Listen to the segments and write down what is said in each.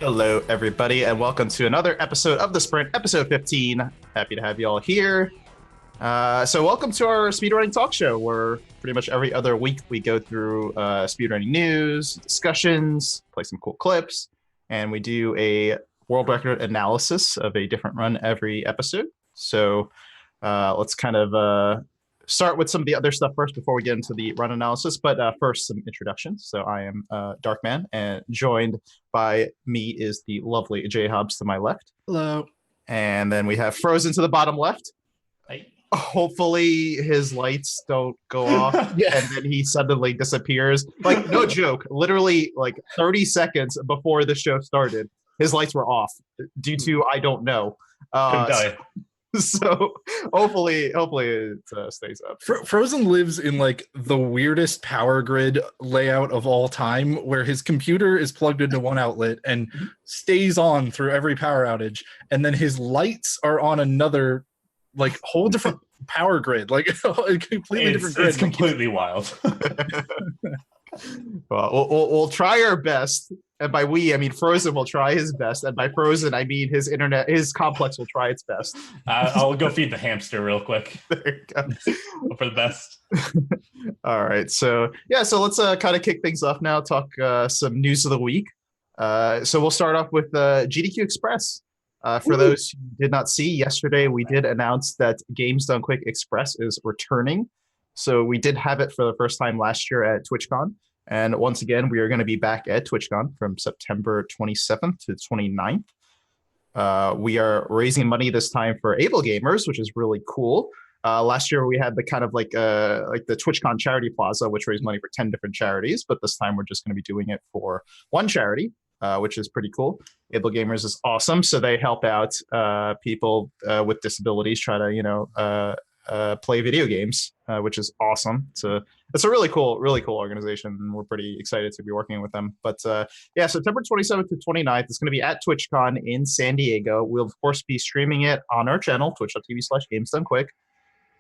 Hello, everybody, and welcome to another episode of The Sprint, episode 15. Happy to have you all here. So welcome to our speedrunning talk show, where pretty much every other week we go through speedrunning news, discussions, play some cool clips, and we do a world record analysis of a different run every episode. So let's kind of start with some of the other stuff first before we get into the run analysis. But first, some introductions. So I am Darkman, and joined by me is the lovely JHobz to my left. Hello. And then we have Frozen to the bottom left. Hey. Hopefully his lights don't go off Yeah. and then he suddenly disappears. Like, no joke, literally like 30 seconds before the show started, his lights were off due to I don't know. Couldn't tell you. So hopefully it stays up. Frozen lives in like the weirdest power grid layout of all time, where his computer is plugged into one outlet and stays on through every power outage, and then his lights are on another, like, whole different power grid, like a completely different grid. It's completely wild. Well, we'll try our best, and by we I mean Frozen will try his best, and by Frozen I mean his complex will try its best. I'll go feed the hamster real quick. There you go. Hope for the best. All right, so let's kind of kick things off now. Talk some news of the week. So we'll start off with GDQ Express. For those who did not see, yesterday we did announce that Games Done Quick Express is returning. So we did have it for the first time last year at TwitchCon. And once again, we are going to be back at TwitchCon from September 27th to 29th. We are raising money this time for Able Gamers, which is really cool. Last year we had the kind of like the TwitchCon Charity Plaza, which raised money for 10 different charities. But this time we're just going to be doing it for one charity, which is pretty cool. Able Gamers is awesome. So they help out people with disabilities try to, play video games, which is awesome. It's a really cool organization, and we're pretty excited to be working with them. But September 27th to 29th, it's going to be at TwitchCon in San Diego. We'll of course be streaming it on our channel, twitch.tv/GamesDoneQuick.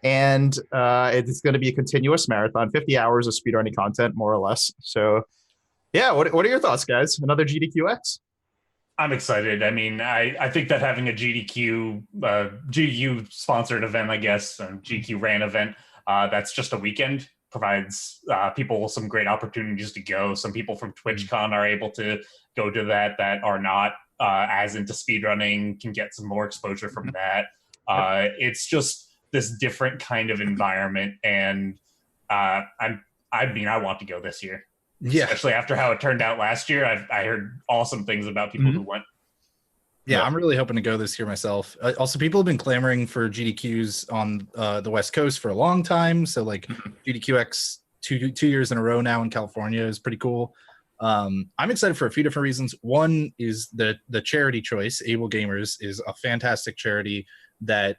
And it's going to be a continuous marathon, 50 hours of speedrunning content, more or less. So yeah, what are your thoughts, guys? Another GDQX? I'm excited. I mean, I think that having a GDQ sponsored event, I guess, a GDQ ran event, that's just a weekend, provides people some great opportunities to go. Some people from TwitchCon are able to go to that are not as into speedrunning, can get some more exposure from that. It's just this different kind of environment, and I want to go this year. Yeah, especially after how it turned out last year. I heard awesome things about people who went. Yeah, I'm really hoping to go this year myself. Also, people have been clamoring for GDQs on the West Coast for a long time. So like GDQX two years in a row now in California is pretty cool. I'm excited for a few different reasons. One is the charity choice. Able Gamers is a fantastic charity that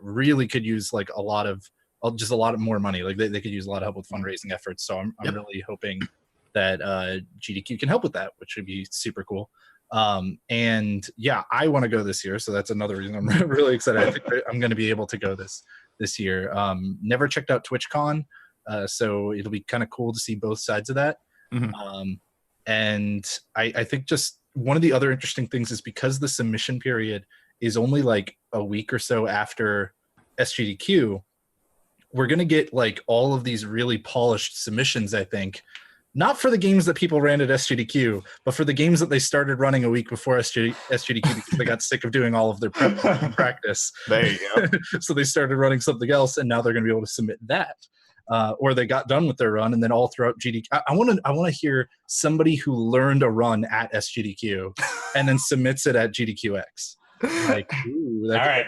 really could use like a lot of more money. Like they could use a lot of help with fundraising efforts. So I'm really hoping that GDQ can help with that, which would be super cool. And yeah, I want to go this year, so that's another reason I'm really excited. I think I'm going to be able to go this year. Never checked out TwitchCon, so it'll be kind of cool to see both sides of that. And I think just one of the other interesting things is because the submission period is only like a week or so after SGDQ, we're going to get like all of these really polished submissions, I think. Not for the games that people ran at SGDQ, but for the games that they started running a week before SGDQ because they got sick of doing all of their prep and practice. There you go. So they started running something else, and now they're going to be able to submit that. Or they got done with their run, and then all throughout GDQ. I want to hear somebody who learned a run at SGDQ and then submits it at GDQX. Like, ooh, all right.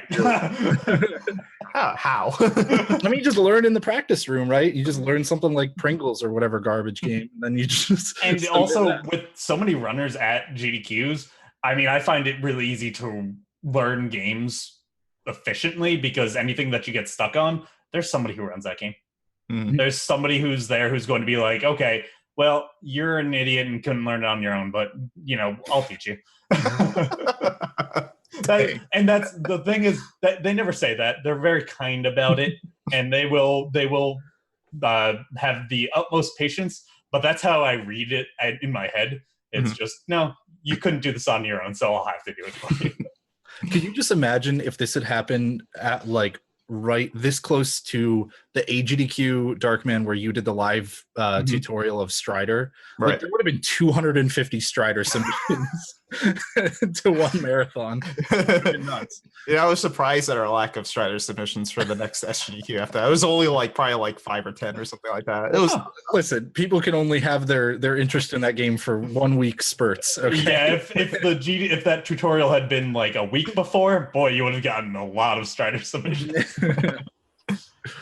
How? I mean, you just learn in the practice room, right? You just learn something like Pringles or whatever garbage game, and then you just. And also, with so many runners at GDQs, I mean, I find it really easy to learn games efficiently because anything that you get stuck on, there's somebody who runs that game. There's somebody who's there who's going to be like, okay, well, you're an idiot and couldn't learn it on your own, but I'll teach you. And that's the thing, is that they never say that. They're very kind about it, and they will have the utmost patience. But that's how I read it in my head. It's just, no, you couldn't do this on your own, so I'll have to do it for you. Could you just imagine if this had happened at like right this close to the AGDQ Darkman where you did the live tutorial of Strider? Right. Like there would have been 250 Strider submissions to one marathon. Nuts. Yeah, I was surprised at our lack of Strider submissions for the next SGDQ after that. It was only like probably like 5 or 10 or something like that. It was listen, people can only have their interest in that game for 1 week spurts. Okay. Yeah, if that tutorial had been like a week before, boy, you would have gotten a lot of Strider submissions.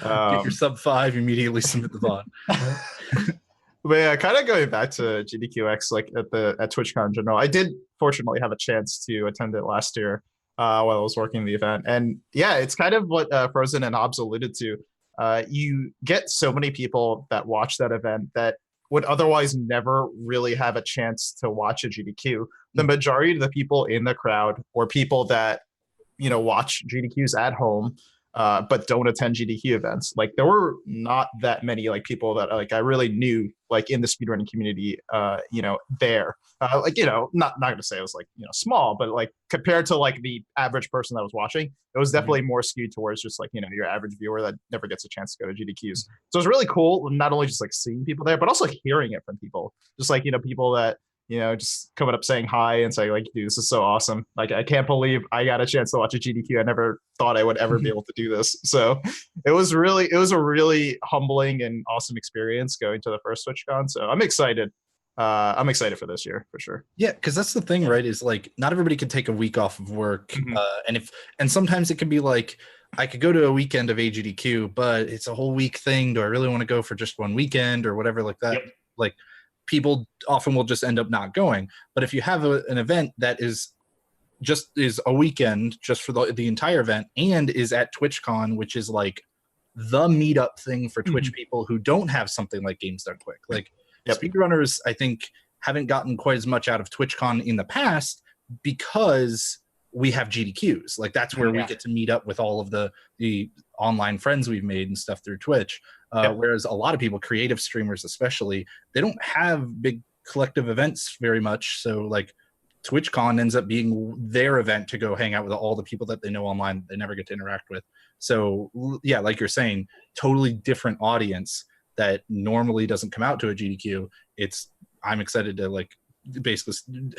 Get your sub 5, immediately submit the VOD. But yeah, kind of going back to GDQX, like at TwitchCon in general, I did fortunately have a chance to attend it last year while I was working the event. And yeah, it's kind of what Frozen and JHobz alluded to. You get so many people that watch that event that would otherwise never really have a chance to watch a GDQ. The majority of the people in the crowd were people that, watch GDQs at home, but don't attend GDQ events. Like there were not that many like people that like I really knew like in the speedrunning community, there. Not going to say it was like small, but like compared to like the average person that was watching, it was definitely more skewed towards just like your average viewer that never gets a chance to go to GDQs. So it's really cool, not only just like seeing people there, but also hearing it from people, just like people that just coming up saying hi and saying like, dude, this is so awesome. Like, I can't believe I got a chance to watch a GDQ. I never thought I would ever be able to do this. So it was a really humbling and awesome experience going to the first TwitchCon. So I'm excited. I'm excited for this year for sure. Yeah, because that's the thing, right? Is like not everybody can take a week off of work, and sometimes it can be like I could go to a weekend of AGDQ, but it's a whole week thing. Do I really want to go for just one weekend or whatever like that? Yep. Like people often will just end up not going. But if you have an event that is a weekend just for the entire event and is at TwitchCon, which is like the meetup thing for Twitch people who don't have something like Games Done Quick, like. Yep. Speedrunners, I think, haven't gotten quite as much out of TwitchCon in the past because we have GDQs. Like that's where we get to meet up with all of the online friends we've made and stuff through Twitch. Whereas a lot of people, creative streamers especially, they don't have big collective events very much. So like TwitchCon ends up being their event to go hang out with all the people that they know online they never get to interact with. So yeah, like you're saying, totally different audience that normally doesn't come out to a GDQ. I'm excited to like basically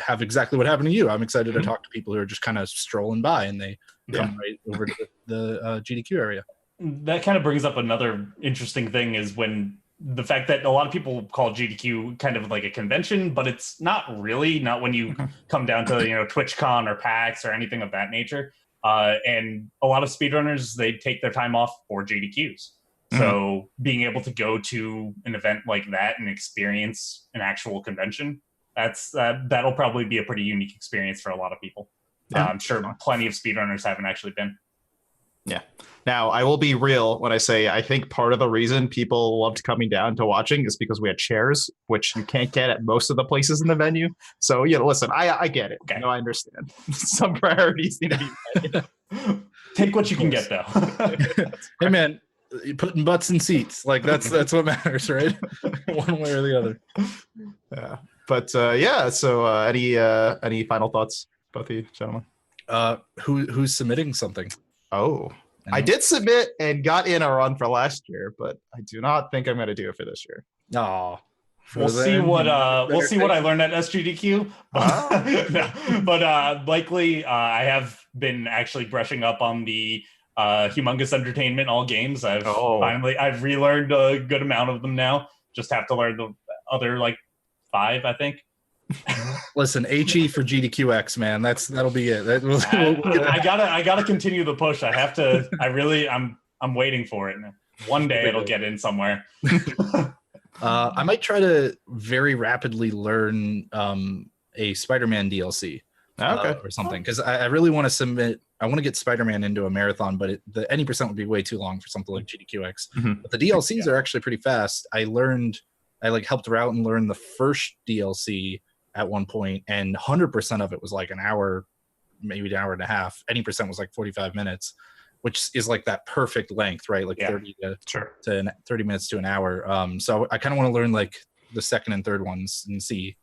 have exactly what happened to you. I'm excited to talk to people who are just kind of strolling by and they come right over to the GDQ area. That kind of brings up another interesting thing is when the fact that a lot of people call GDQ kind of like a convention, but it's not really, not when you come down to, TwitchCon or PAX or anything of that nature. And a lot of speedrunners, they take their time off for GDQs. So being able to go to an event like that and experience an actual convention, that'll probably be a pretty unique experience for a lot of people. Yeah, I'm sure plenty of speedrunners haven't actually been. Yeah. Now, I will be real when I say I think part of the reason people loved coming down to watching is because we had chairs, which you can't get at most of the places in the venue. So, listen, I get it. Okay. I understand. Some priorities need to be met. Take what you can get, though. Hey, man. Putting butts in seats, like that's what matters, right? One way or the other. Yeah, but so any final thoughts, both of you gentlemen? Who's submitting something? I did submit and got in a run for last year, but I do not think I'm going to do it for this year. We'll see what I learned at SGDQ. But likely I have been actually brushing up on the Humongous Entertainment all games. I've relearned a good amount of them now. Just have to learn the other like 5, I think. Listen, HE for GDQX, man. That'll be it. I gotta continue the push. I have to. I'm waiting for it. One day it'll get in somewhere. I might try to very rapidly learn a Spider-Man DLC. Or something, because I really want to submit. I want to get Spider-Man into a marathon, but the any percent would be way too long for something like GDQX. But the DLCs are actually pretty fast. I helped her out and learned the first DLC at one point, and 100% of it was like an hour, maybe an hour and a half. Any percent was like 45 minutes, which is like that perfect length, right? Like 30 minutes to an hour. So I kind of want to learn like the second and third ones and see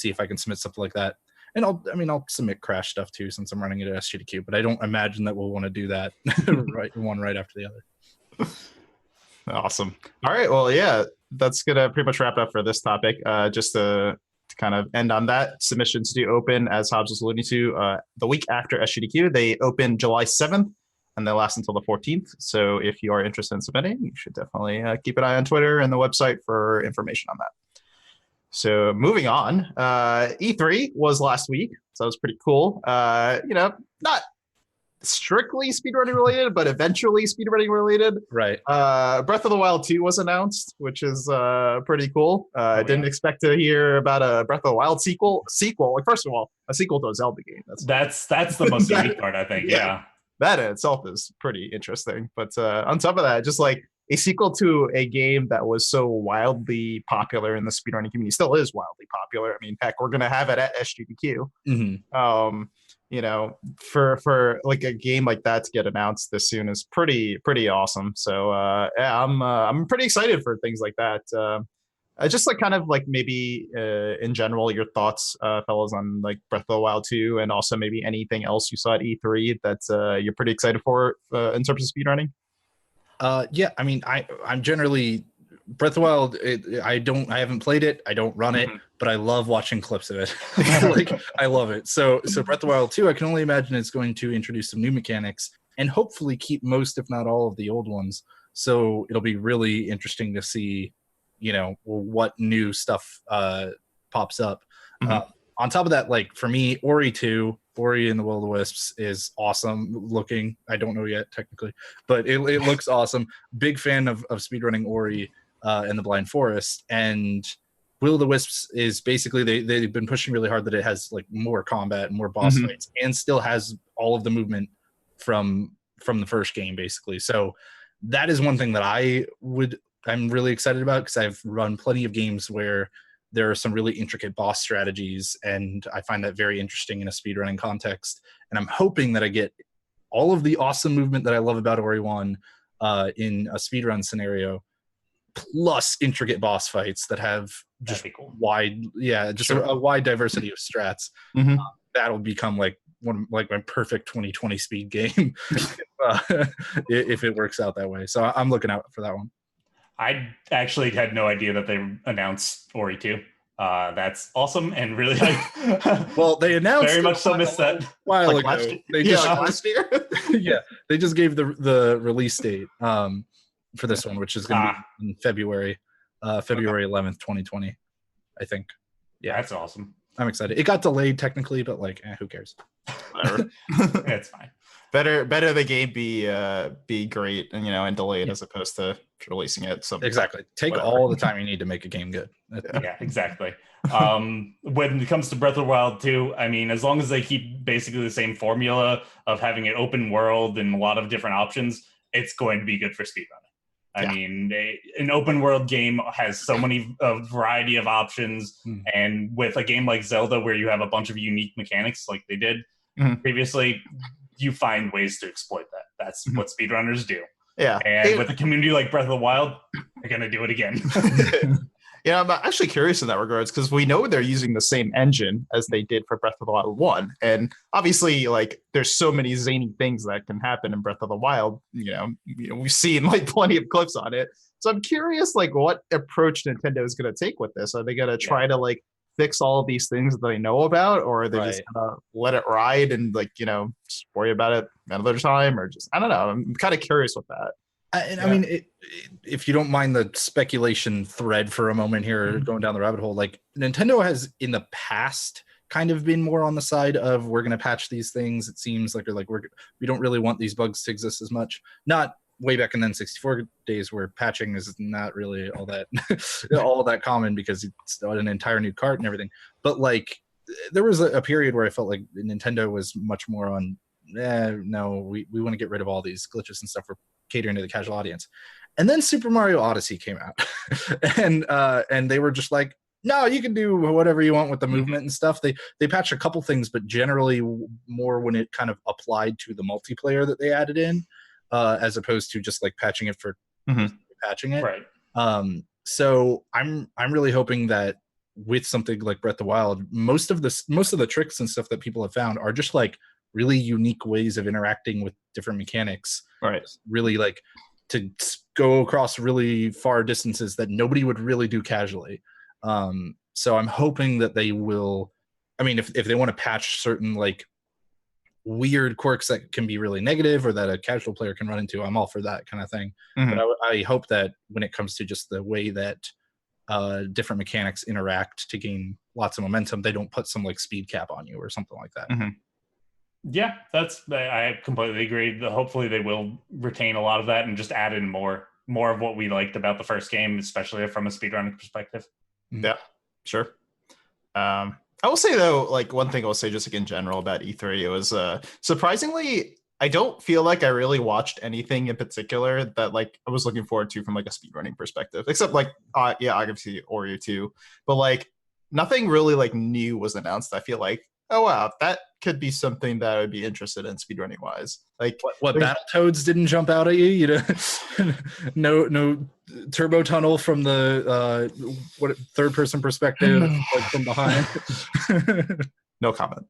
if I can submit something like that. And I'll submit Crash stuff too since I'm running it at SGDQ, but I don't imagine that we'll want to do that one right after the other. Awesome. All right. Well, yeah, that's gonna pretty much wrap up for this topic. Just to kind of end on that, submissions do open, as JHobz was alluding to, the week after SGDQ. They open July 7th, and they last until the 14th. So if you are interested in submitting, you should definitely keep an eye on Twitter and the website for information on that. So moving on, E3 was last week, so it was pretty cool. Not strictly speedrunning related, but eventually speedrunning related. Right. Breath of the Wild 2 was announced, which is pretty cool. Didn't expect to hear about a Breath of the Wild sequel. Like, first of all, a sequel to a Zelda game. That's the most unique part, I think. Yeah. That in itself is pretty interesting. But on top of that, just like a sequel to a game that was so wildly popular in the speedrunning community, still is wildly popular. I mean, heck, we're gonna have it at SGDQ. Mm-hmm. For like a game like that to get announced this soon is pretty awesome. So yeah, I'm pretty excited for things like that. Just like kind of like maybe in general, your thoughts, fellas, on like Breath of the Wild 2, and also maybe anything else you saw at E3 that you're pretty excited for in terms of speedrunning. Yeah, I mean, I'm generally Breath of the Wild. I haven't played it. I don't run it, but I love watching clips of it. Like, I love it. So Breath of the Wild 2, I can only imagine it's going to introduce some new mechanics and hopefully keep most, if not all, of the old ones. So it'll be really interesting to see, what new stuff pops up. On top of that, like for me, Ori 2, Ori and the Will of the Wisps is awesome looking. I don't know yet technically, but it looks awesome. Big fan of speedrunning Ori and the Blind Forest. And Will of the Wisps is basically they've been pushing really hard that it has like more combat and more boss fights, and still has all of the movement from the first game basically. So that is one thing that I'm really excited about, because I've run plenty of games where there are some really intricate boss strategies, and I find that very interesting in a speedrunning context. And I'm hoping that I get all of the awesome movement that I love about Ori 1 in a speedrun scenario, plus intricate boss fights that have just wide, a wide diversity of strats. That'll become like my perfect 2020 speed game if it works out that way. So I'm looking out for that one. I actually had no idea that they announced Ori 2. That's awesome, and really like. Well, they announced very much so missed that while like ago. last year. They just last year. Yeah, they just gave the release date for this one, which is going to be in February 11th, 2020, I think. Yeah, that's awesome. I'm excited. It got delayed technically, but like, who cares? Whatever. It's fine. Better the game be great and delayed as opposed to releasing it. Exactly. Take all the time you need to make a game good. Yeah, exactly. When it comes to Breath of the Wild 2, I mean, as long as they keep basically the same formula of having an open world and a lot of different options, it's going to be good for speedrunning. I mean, an open world game has so many variety of options, and with a game like Zelda where you have a bunch of unique mechanics like they did previously, you find ways to exploit that. That's what speedrunners do. Yeah. And with a community like Breath of the Wild, they're going to do it again. Yeah, I'm actually curious in that regards, because we know they're using the same engine as they did for Breath of the Wild 1. And obviously, like, there's so many zany things that can happen in Breath of the Wild. We've seen like plenty of clips on it. So I'm curious, like, what approach Nintendo is going to take with this. Are they going to try to like fix all of these things that they know about, or are they just gonna let it ride and like just worry about it another time, or just I don't know. I'm kind of curious with that. I mean, if you don't mind the speculation thread for a moment here, going down the rabbit hole, like Nintendo has in the past kind of been more on the side of we're going to patch these things. It seems like we don't really want these bugs to exist as much. Not way back in the N64 days where patching is not really all that common because it's an entire new cart and everything. But like there was a period where I felt like Nintendo was much more on, no, we want to get rid of all these glitches and stuff. We're catering to the casual audience. And then Super Mario Odyssey came out and they were just like, no, you can do whatever you want with the movement and stuff. They patched a couple things, but generally more when it kind of applied to the multiplayer that they added in, as opposed to just like patching it for patching it. Right. So I'm really hoping that with something like Breath of the Wild, most of the tricks and stuff that people have found are just like really unique ways of interacting with different mechanics. Right. Really like to go across really far distances that nobody would really do casually. So I'm hoping that they will. I mean, if they want to patch certain like weird quirks that can be really negative or that a casual player can run into, I'm all for that kind of thing. But I hope that when it comes to just the way that different mechanics interact to gain lots of momentum, they don't put some like speed cap on you or something like that. Yeah, I completely agree. Hopefully they will retain a lot of that and just add in more of what we liked about the first game, especially from a speedrunning perspective. Yeah, sure. I will say though, like one thing I'll say just like in general about E3, it was surprisingly, I don't feel like I really watched anything in particular that like I was looking forward to from like a speedrunning perspective, except like yeah, obviously Oreo 2, but like nothing really like new was announced. I feel like, oh wow, that could be something that I would be interested in speedrunning wise. Like what Battletoads didn't jump out at you? You know, no turbo tunnel from the third person perspective, like from behind. No comment.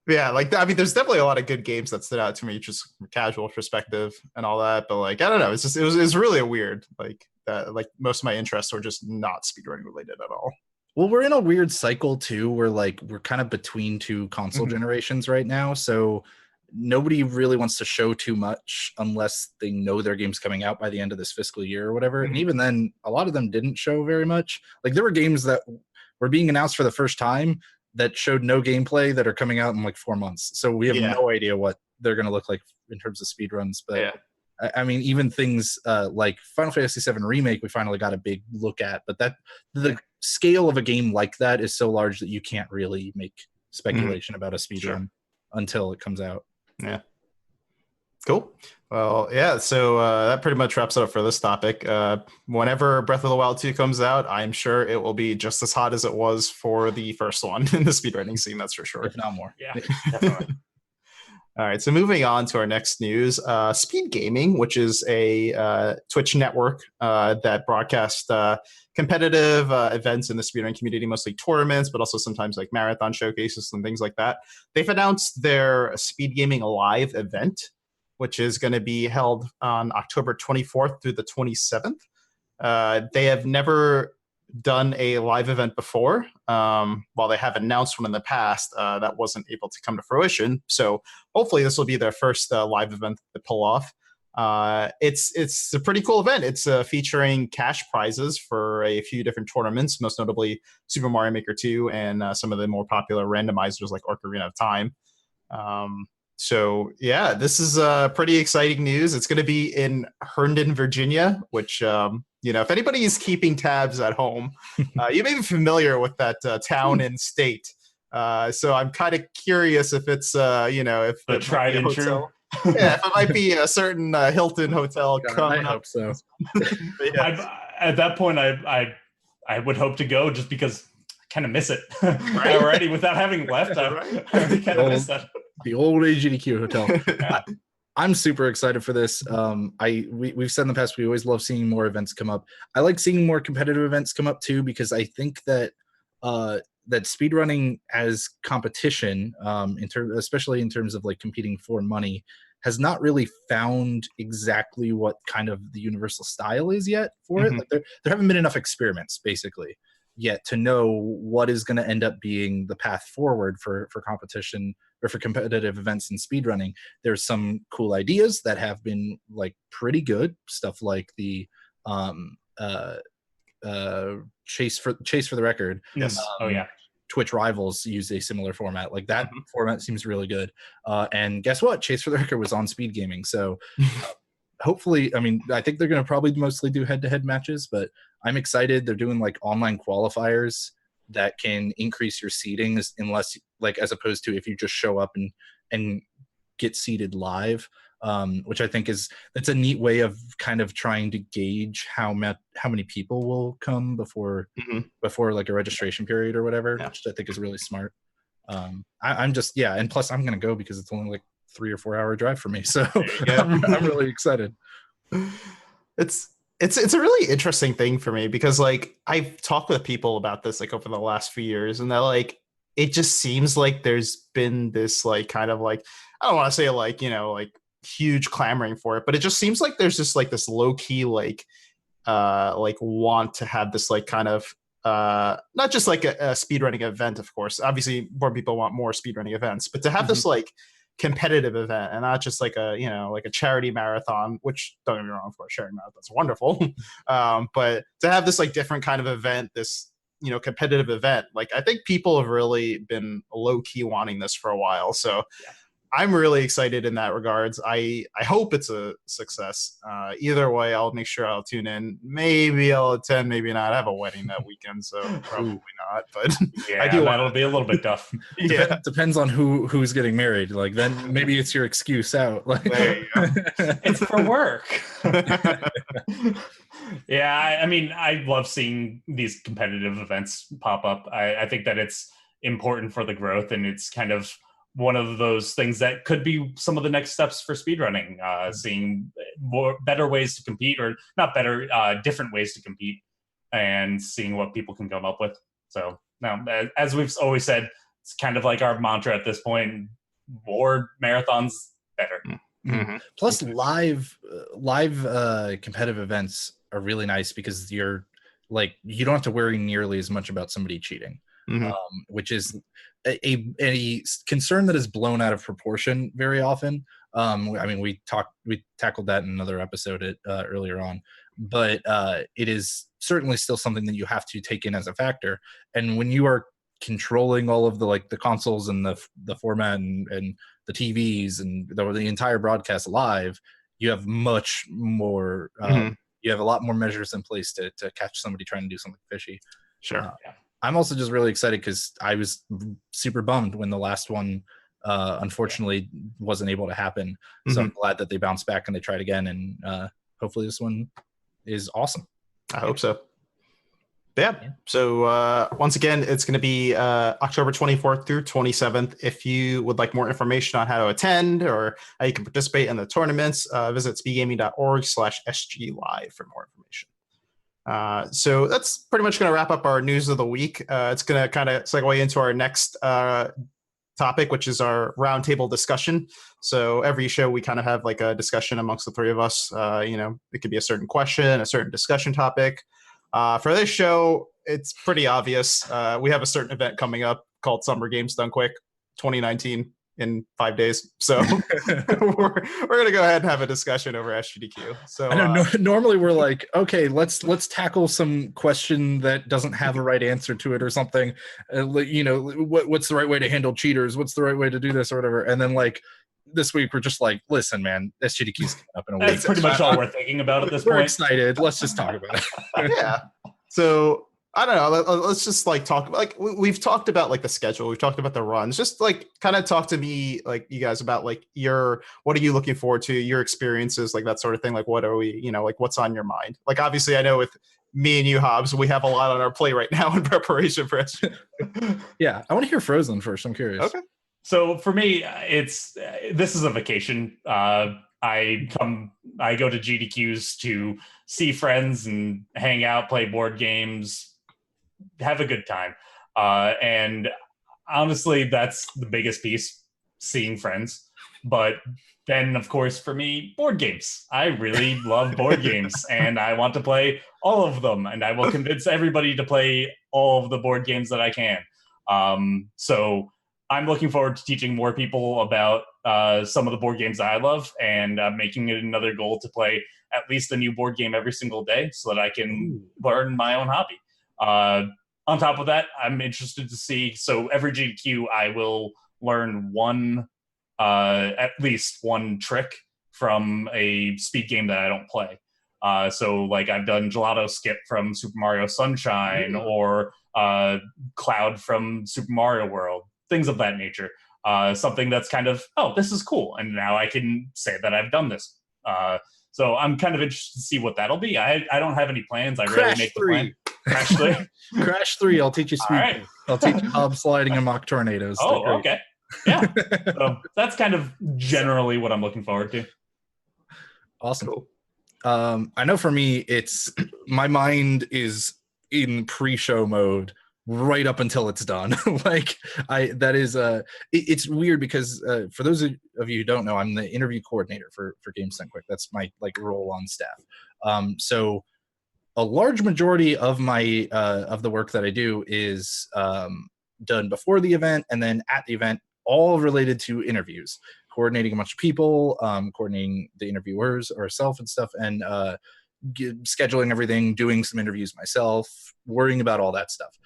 Yeah, like I mean, there's definitely a lot of good games that stood out to me, just from a casual perspective and all that. But like, I don't know, it's just it was really weird. Like that, like most of my interests were just not speedrunning related at all. Well, we're in a weird cycle too, where like we're kind of between two console generations right now, so nobody really wants to show too much unless they know their game's coming out by the end of this fiscal year or whatever. And even then, a lot of them didn't show very much. Like there were games that were being announced for the first time that showed no gameplay that are coming out in like 4 months. So we have no idea what they're going to look like in terms of speedruns. But I mean, even things like Final Fantasy VII Remake, we finally got a big look at. But the scale of a game like that is so large that you can't really make speculation about a speedrun until it comes out. Yeah. Cool. Well, yeah, so that pretty much wraps it up for this topic. Whenever Breath of the Wild 2 comes out, I'm sure it will be just as hot as it was for the first one in the speedrunning scene, that's for sure. If not more. Yeah, definitely. All right, so moving on to our next news, Speed Gaming, which is a Twitch network that broadcasts competitive events in the speedrun community, mostly tournaments, but also sometimes like marathon showcases and things like that. They've announced their Speed Gaming Live event, which is going to be held on October 24th through the 27th. They have never done a live event before. While they have announced one in the past, that wasn't able to come to fruition. So hopefully this will be their first live event to pull off. It's a pretty cool event. It's featuring cash prizes for a few different tournaments, most notably Super Mario Maker 2 and some of the more popular randomizers like Ocarina of Time. So yeah, this is pretty exciting news. It's going to be in Herndon, Virginia, which if anybody is keeping tabs at home, you may be familiar with that town and state. So I'm kind of curious if it's if the tried and true. Yeah, if it might be a certain Hilton hotel. I hope so. At that point, I would hope to go just because I kind of miss it already without having left. I really kind of miss that. The old SGDQ hotel. I'm super excited for this. We've said in the past we always love seeing more events come up. I like seeing more competitive events come up too because I think that that speedrunning as competition, especially in terms of like competing for money, has not really found exactly what kind of the universal style is yet for it. Like there haven't been enough experiments basically yet to know what is going to end up being the path forward for competition or for competitive events in speedrunning. There's some cool ideas that have been like pretty good stuff, like the chase for the record. Yes. Twitch Rivals use a similar format. Like that format seems really good. And guess what? Chase for the Record was on Speed Gaming. So hopefully, I mean, I think they're going to probably mostly do head-to-head matches, but I'm excited. They're doing like online qualifiers that can increase your seeding unless like as opposed to if you just show up and get seated live. Which I think that's a neat way of kind of trying to gauge how many people will come before like a registration period or whatever, which I think is really smart. I'm just and plus I'm gonna go because it's only like 3 or 4 hour drive for me, so I'm really excited. It's it's a really interesting thing for me because like I've talked with people about this like over the last few years, and they're like, it just seems like there's been this like kind of like, I don't want to say like, like huge clamoring for it, but it just seems like there's just like this low key like want to have this like kind of not just like a speedrunning event, of course. Obviously, more people want more speedrunning events, but to have this like competitive event and not just like a like a charity marathon, which don't get me wrong, of course, charity marathon's wonderful, but to have this like different kind of event, this competitive event, like I think people have really been low key wanting this for a while. So I'm really excited in that regards. I hope it's a success. Either way, I'll make sure I'll tune in. Maybe I'll attend, maybe not. I have a wedding that weekend, so probably not. But I do. That'll be a little bit tough. Depends on who's getting married. Like then maybe it's your excuse out. Like there you go. It's for work. Yeah, I mean, I love seeing these competitive events pop up. I think that it's important for the growth, and it's kind of one of those things that could be some of the next steps for speedrunning, seeing better ways to compete, or not better, different ways to compete, and seeing what people can come up with. So now, as we've always said, it's kind of like our mantra at this point: more marathons, better. Mm-hmm. Plus, live competitive events are really nice because you don't have to worry nearly as much about somebody cheating. Which is a concern that is blown out of proportion very often. I mean, we tackled that in another episode earlier on, but it is certainly still something that you have to take in as a factor. And when you are controlling all of the consoles and the format and the TVs and the entire broadcast live, you have much more. You have a lot more measures in place to catch somebody trying to do something fishy. Sure. I'm also just really excited because I was super bummed when the last one unfortunately wasn't able to happen. So I'm glad that they bounced back and they tried again, and hopefully this one is awesome. I hope so. Yeah. So once again, it's going to be October 24th through 27th. If you would like more information on how to attend or how you can participate in the tournaments, visit speedgaming.org/SGLive for more information. So that's pretty much going to wrap up our news of the week. It's going to kind of segue into our next topic, which is our roundtable discussion. So every show we kind of have like a discussion amongst the three of us. It could be a certain question, a certain discussion topic. For this show, it's pretty obvious. We have a certain event coming up called Summer Games Done Quick 2019 in 5 days. So we're going to go ahead and have a discussion over SGDQ. So I know normally we're like, okay, let's tackle some question that doesn't have a right answer to it or something. What's the right way to handle cheaters? What's the right way to do this or whatever? And then like this week we're just like, listen, man, SGDQ's coming up in a week. That's pretty much all we're thinking about at this point. We're excited. Let's just talk about it. Yeah. So I don't know. Let's just like talk. Like we've talked about like the schedule. We've talked about the runs. Just like kind of talk to me, like you guys, about like what are you looking forward to? Your experiences, like that sort of thing. Like what are we? Like what's on your mind? Like obviously, I know with me and you, JHobz, we have a lot on our plate right now in preparation for SGDQ. Yeah, I want to hear Frozen first. I'm curious. Okay. So for me, this is a vacation. I go to GDQs to see friends and hang out, play board games, have a good time. And honestly, that's the biggest piece, seeing friends. But then, of course, for me, board games. I really love board games, and I want to play all of them. And I will convince everybody to play all of the board games that I can. So I'm looking forward to teaching more people about some of the board games that I love, and making it another goal to play at least a new board game every single day so that I can learn my own hobby. On top of that, I'm interested to see, so every GDQ I will learn at least one trick from a speed game that I don't play. So like I've done Gelato Skip from Super Mario Sunshine, or Cloud from Super Mario World, things of that nature. Something that's kind of, oh, this is cool, and now I can say that I've done this. So I'm kind of interested to see what that'll be. I don't have any plans. I rarely make the plan. Crash 3. Crash 3. I'll teach you speed. Right. I'll teach you hub sliding and mock tornadoes. Oh, okay. Yeah. So that's kind of generally what I'm looking forward to. Awesome. Cool. I know for me, it's my mind is in pre-show mode right up until it's done. Like it's weird because for those of you who don't know, I'm the interview coordinator for Games Done Quick. That's my like role on staff. So a large majority of my of the work that I do is done before the event and then at the event, all related to interviews, coordinating a bunch of people, coordinating the interviewers ourselves and stuff, and scheduling everything, doing some interviews myself, worrying about all that stuff.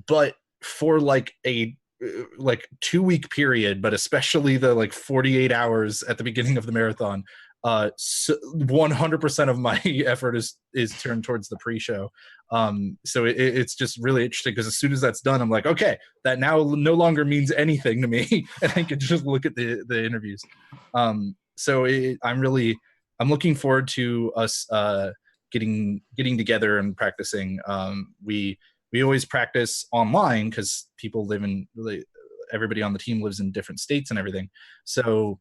But for like a 2-week period, but especially the like 48 hours at the beginning of the marathon, 100% of my effort is turned towards the pre-show. So it's just really interesting because as soon as that's done, I'm like, okay, that now no longer means anything to me, and I can just look at the interviews. So I'm looking forward to us getting together and practicing. We always practice online because people everybody on the team lives in different states and everything. So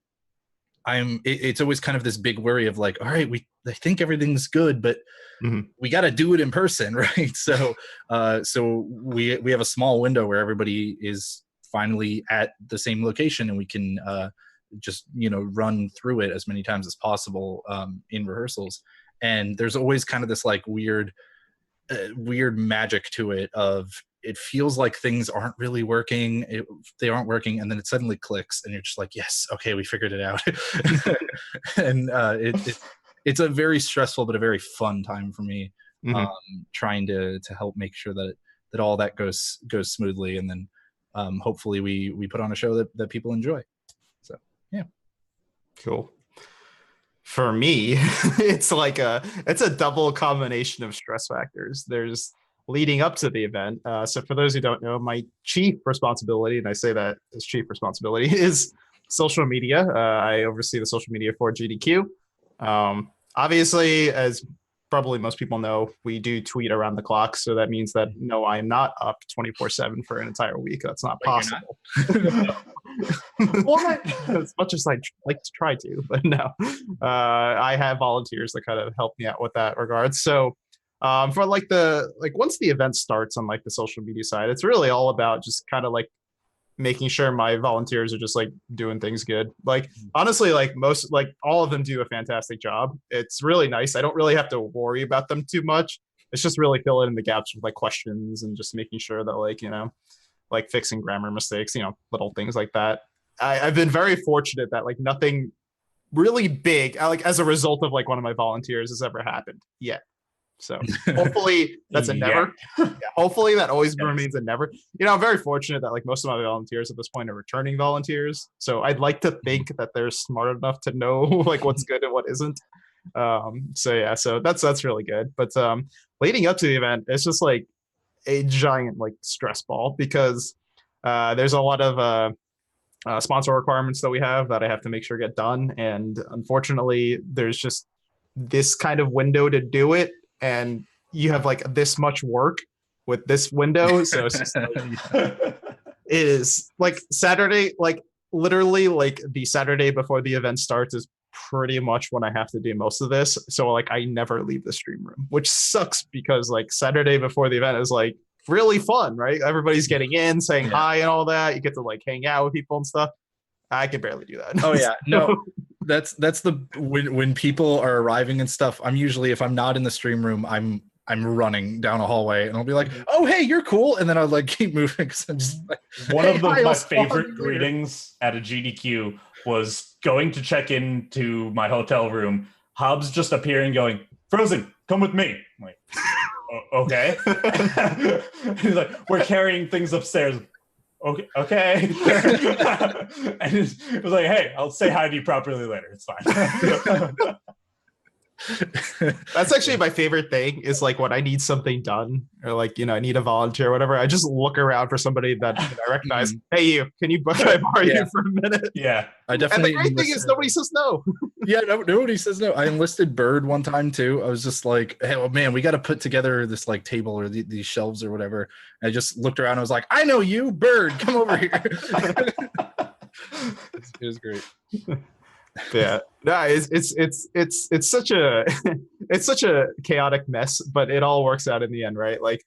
it's always kind of this big worry of like, all right, I think everything's good, but we got to do it in person, right? So we have a small window where everybody is finally at the same location, and we can just run through it as many times as possible in rehearsals. And there's always kind of this like weird magic to it of it feels like things aren't really working. They aren't working, and then it suddenly clicks, and you're just like, yes, okay, we figured it out. And it's a very stressful but a very fun time for me, trying to help make sure that all that goes smoothly, and then hopefully we put on a show that people enjoy. So yeah, cool. For me, it's a double combination of stress factors. There's leading up to the event. So for those who don't know, my chief responsibility, and I say that as chief responsibility, is social media. I oversee the social media for GDQ. Obviously, as probably most people know, we do tweet around the clock. So that means that no, I am not up 24/7 for an entire week. That's not possible. What? As much as I like to try to, but no. I have volunteers that kind of help me out with that regard. So for once the event starts on like the social media side, it's really all about just kind of like making sure my volunteers are just like doing things good. Like honestly, like all of them do a fantastic job. It's really nice. I don't really have to worry about them too much. It's just really filling in the gaps with like questions and just making sure that like fixing grammar mistakes, little things like that. I've been very fortunate that like nothing really big, like as a result of like one of my volunteers has ever happened yet. So hopefully that's a never. Yeah, hopefully that always remains a never. I'm very fortunate that like most of my volunteers at this point are returning volunteers. So I'd like to think that they're smart enough to know like what's good and what isn't. So that's really good. But leading up to the event, it's just like a giant like stress ball because there's a lot of sponsor requirements that we have that I have to make sure get done. And unfortunately, there's just this kind of window to do it. And you have like this much work with this window. So it's just it is like Saturday, like literally like the Saturday before the event starts is pretty much when I have to do most of this. So like I never leave the stream room, which sucks because like Saturday before the event is like really fun, right? Everybody's getting in, saying hi and all that. You get to like hang out with people and stuff. I can barely do that. Oh yeah, no, that's the when people are arriving and stuff. I'm usually, if I'm not in the stream room, I'm running down a hallway and I'll be like, oh hey, you're cool, and then I'll like keep moving because I'm just like, one of my favorite greetings at a GDQ was going to check into my hotel room. JHobz just appearing, going, Frozen, come with me. I'm like, okay. He's like, we're carrying things upstairs. Okay. And it was like, hey, I'll say hi to you properly later. It's fine. That's actually my favorite thing is like when I need something done or like, I need a volunteer or whatever, I just look around for somebody that I recognize. Hey, you, can I borrow you for a minute? Yeah. I definitely. And the great thing is nobody says no. Yeah, nobody says no. I enlisted Bird one time too. I was just like, hey, well, man, we got to put together this like table or these shelves or whatever. And I just looked around and I was like, I know you, Bird, come over here. It was great. Yeah, no, it's such a it's such a chaotic mess, but it all works out in the end, right? Like,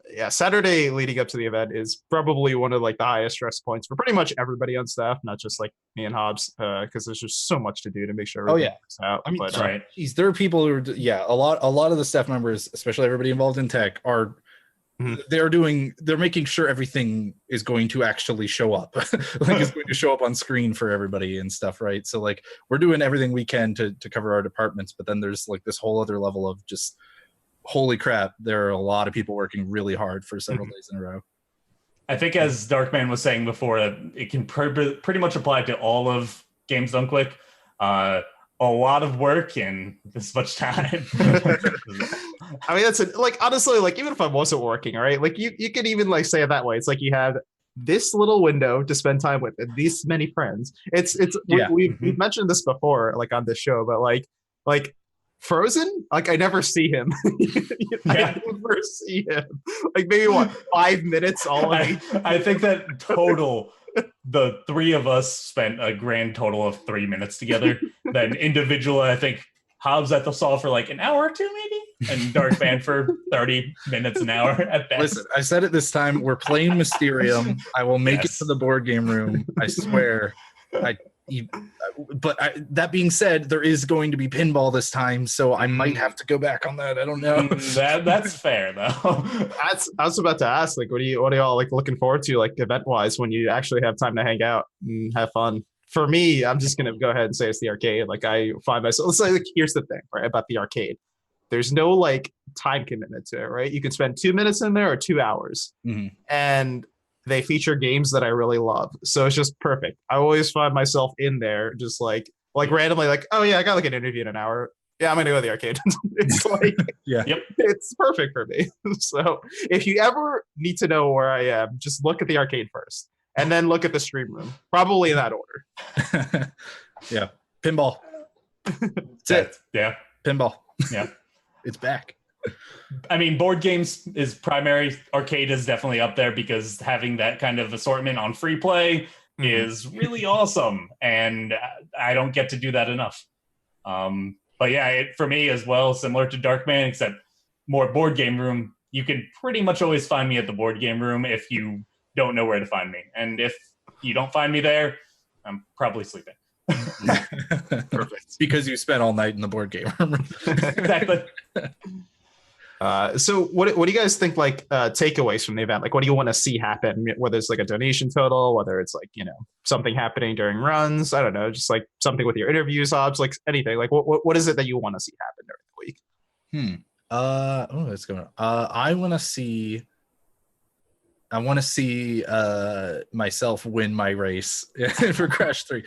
yeah, Saturday leading up to the event is probably one of like the highest stress points for pretty much everybody on staff, not just like me and HobZ, because there's just so much to do to make sure everything works out. I mean, but right. geez, there are people who are, a lot of the staff members, especially everybody involved in tech, are they're making sure everything is going to actually show up, like it's going to show up on screen for everybody and stuff, right? So like we're doing everything we can to cover our departments, but then there's like this whole other level of just, holy crap, there are a lot of people working really hard for several days in a row. I think, as Darkman was saying before, it can pretty much apply to all of Games Done Quick. A lot of work in this much time. I mean, that's like, honestly, like, even if I wasn't working, right? Like, you could even like say it that way. It's like you have this little window to spend time with and these many friends. We've mentioned this before, like on this show, but like Frozen, like I never see him. I never see him. Like maybe 5 minutes all of I think that total the three of us spent a grand total of 3 minutes together. Then individual, I think HobZ at the stall for like an hour or two maybe, and Darkman for 30 minutes an hour at best. Listen, I said it this time, we're playing Mysterium. I will make it to the board game room, I swear. But that being said, there is going to be pinball this time, so I might have to go back on that. I don't know. That's fair though. I was about to ask, like, what are y'all like looking forward to, like event wise, when you actually have time to hang out and have fun? For me, I'm just gonna go ahead and say it's the arcade. Like I find myself. Let's say, like, here's the thing, right, about the arcade. There's no like time commitment to it, right? You can spend 2 minutes in there or 2 hours, and they feature games that I really love. So it's just perfect. I always find myself in there just like randomly, like, oh yeah, I got like an interview in an hour. Yeah, I'm gonna go to the arcade. It's like, it's perfect for me. So if you ever need to know where I am, just look at the arcade first and then look at the stream room, probably in that order. Yeah. Pinball. That's it. Yeah. Pinball. Yeah. It's back. I mean, board games is primary. Arcade is definitely up there because having that kind of assortment on free play is really awesome, and I don't get to do that enough. But yeah, for me as well, similar to Darkman, except more board game room. You can pretty much always find me at the board game room if you don't know where to find me, and if you don't find me there, I'm probably sleeping. Perfect. Because you spent all night in the board game room. Exactly. So what do you guys think, like, takeaways from the event? Like, what do you want to see happen? Whether it's like a donation total, whether it's like, something happening during runs, I don't know, just like something with your interviews, HobZ, like anything. Like, what is it that you want to see happen during the week? That's going on. I want to see myself win my race for Crash 3.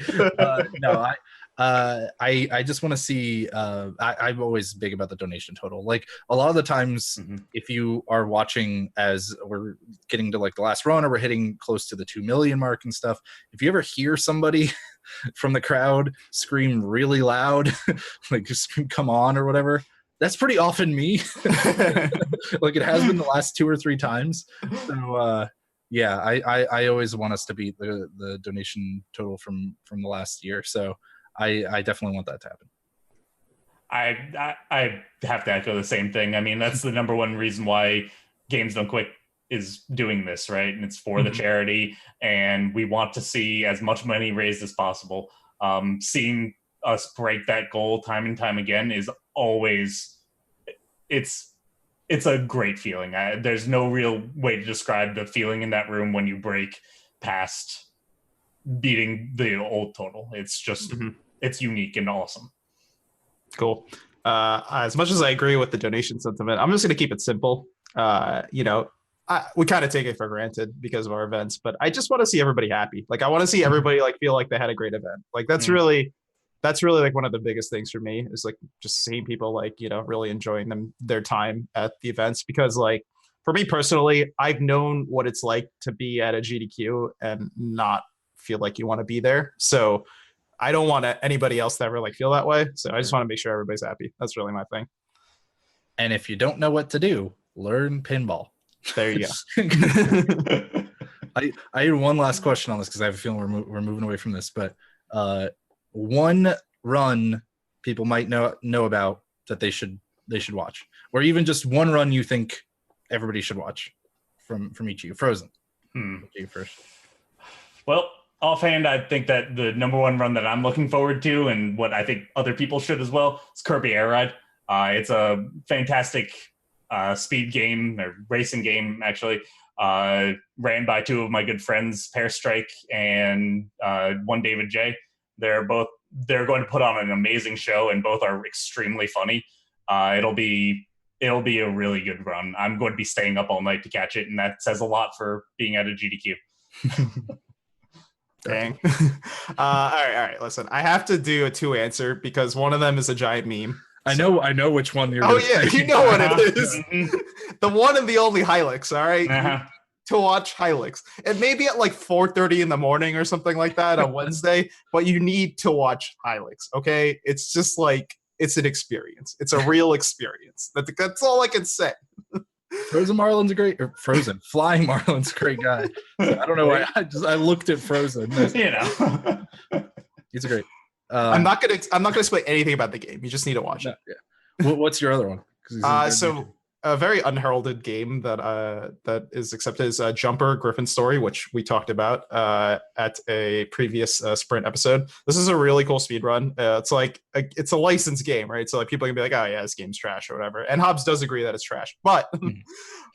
I just want to see. I'm always big about the donation total. Like a lot of the times, if you are watching as we're getting to like the last run, or we're hitting close to the 2 million mark and stuff, if you ever hear somebody from the crowd scream really loud, like just scream "come on" or whatever, that's pretty often me. Like it has been the last 2 or 3 times. So yeah, I always want us to beat the donation total from the last year. So I definitely want that to happen. I have to echo the same thing. I mean, that's the number one reason why Games Done Quick is doing this, right? And it's for the charity, and we want to see as much money raised as possible. Seeing us break that goal time and time again is always, it's a great feeling. There's no real way to describe the feeling in that room when you break past beating the old total. It's just it's unique and awesome. Cool. As much as I agree with the donation sentiment, I'm just going to keep it simple. We kind of take it for granted because of our events, but I just want to see everybody happy. Like I want to see everybody like feel like they had a great event. Like that's really like one of the biggest things for me, is like just seeing people like, really enjoying their time at the events. Because like for me personally, I've known what it's like to be at a GDQ and not feel like you want to be there. So I don't want anybody else to ever like feel that way. So I just want to make sure everybody's happy. That's really my thing. And if you don't know what to do, learn pinball. There you go. I had one last question on this because I have a feeling we're moving away from this, but one run people might know about that they should watch, or even just one run you think everybody should watch from each of you. Frozen. You first. Well, offhand, I think that the number one run that I'm looking forward to, and what I think other people should as well, is Kirby Air Ride. It's a fantastic speed game, or racing game, actually, ran by two of my good friends, Pear Strike and one David J. They're going to put on an amazing show, and both are extremely funny. It'll be a really good run. I'm going to be staying up all night to catch it, and that says a lot for being at a GDQ. Dang. All right. Listen, I have to do a 2 answer because one of them is a giant meme. I know which one you're. Oh yeah, you know what it is. The one and the only Hilux. All right. To watch Hilux. It may be at like 4:30 in the morning or something like that on Wednesday, but you need to watch Hilux. Okay, it's just like it's an experience. It's a real experience. That's all I can say. Frozen Marlin's a great, or Frozen Flying Marlin's a great guy. I don't know why I looked at Frozen. He's a great. I'm not gonna explain anything about the game. You just need to watch it. Yeah. What's your other one? So a very unheralded game that is accepted is Jumper Griffin Story, which we talked about at a previous Sprint episode. This is a really cool speedrun. It's like it's a licensed game, right? So like people can be like, oh yeah, this game's trash or whatever. And JHobz does agree that it's trash, but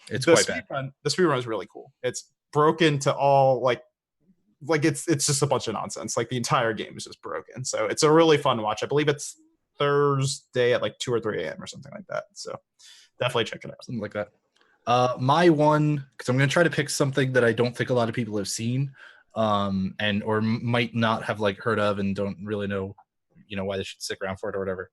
it's quite bad. The speedrun is really cool. It's broken to all like it's just a bunch of nonsense. Like the entire game is just broken. So it's a really fun watch. I believe it's Thursday at like 2 or 3 a.m. or something like that. So definitely check it out. Something like that. My one, because I'm going to try to pick something that I don't think a lot of people have seen, and or might not have like heard of and don't really know, why they should stick around for it or whatever.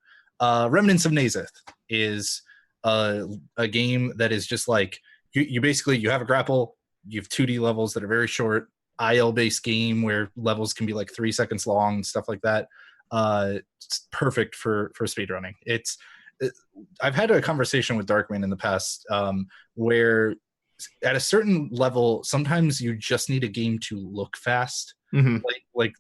Remnants of Nazith is a game that is just like you basically you have a grapple, you have 2D levels that are very short, IL based game where levels can be like 3 seconds long and stuff like that. It's perfect for speedrunning. I've had a conversation with Darkman in the past where at a certain level, sometimes you just need a game to look fast, like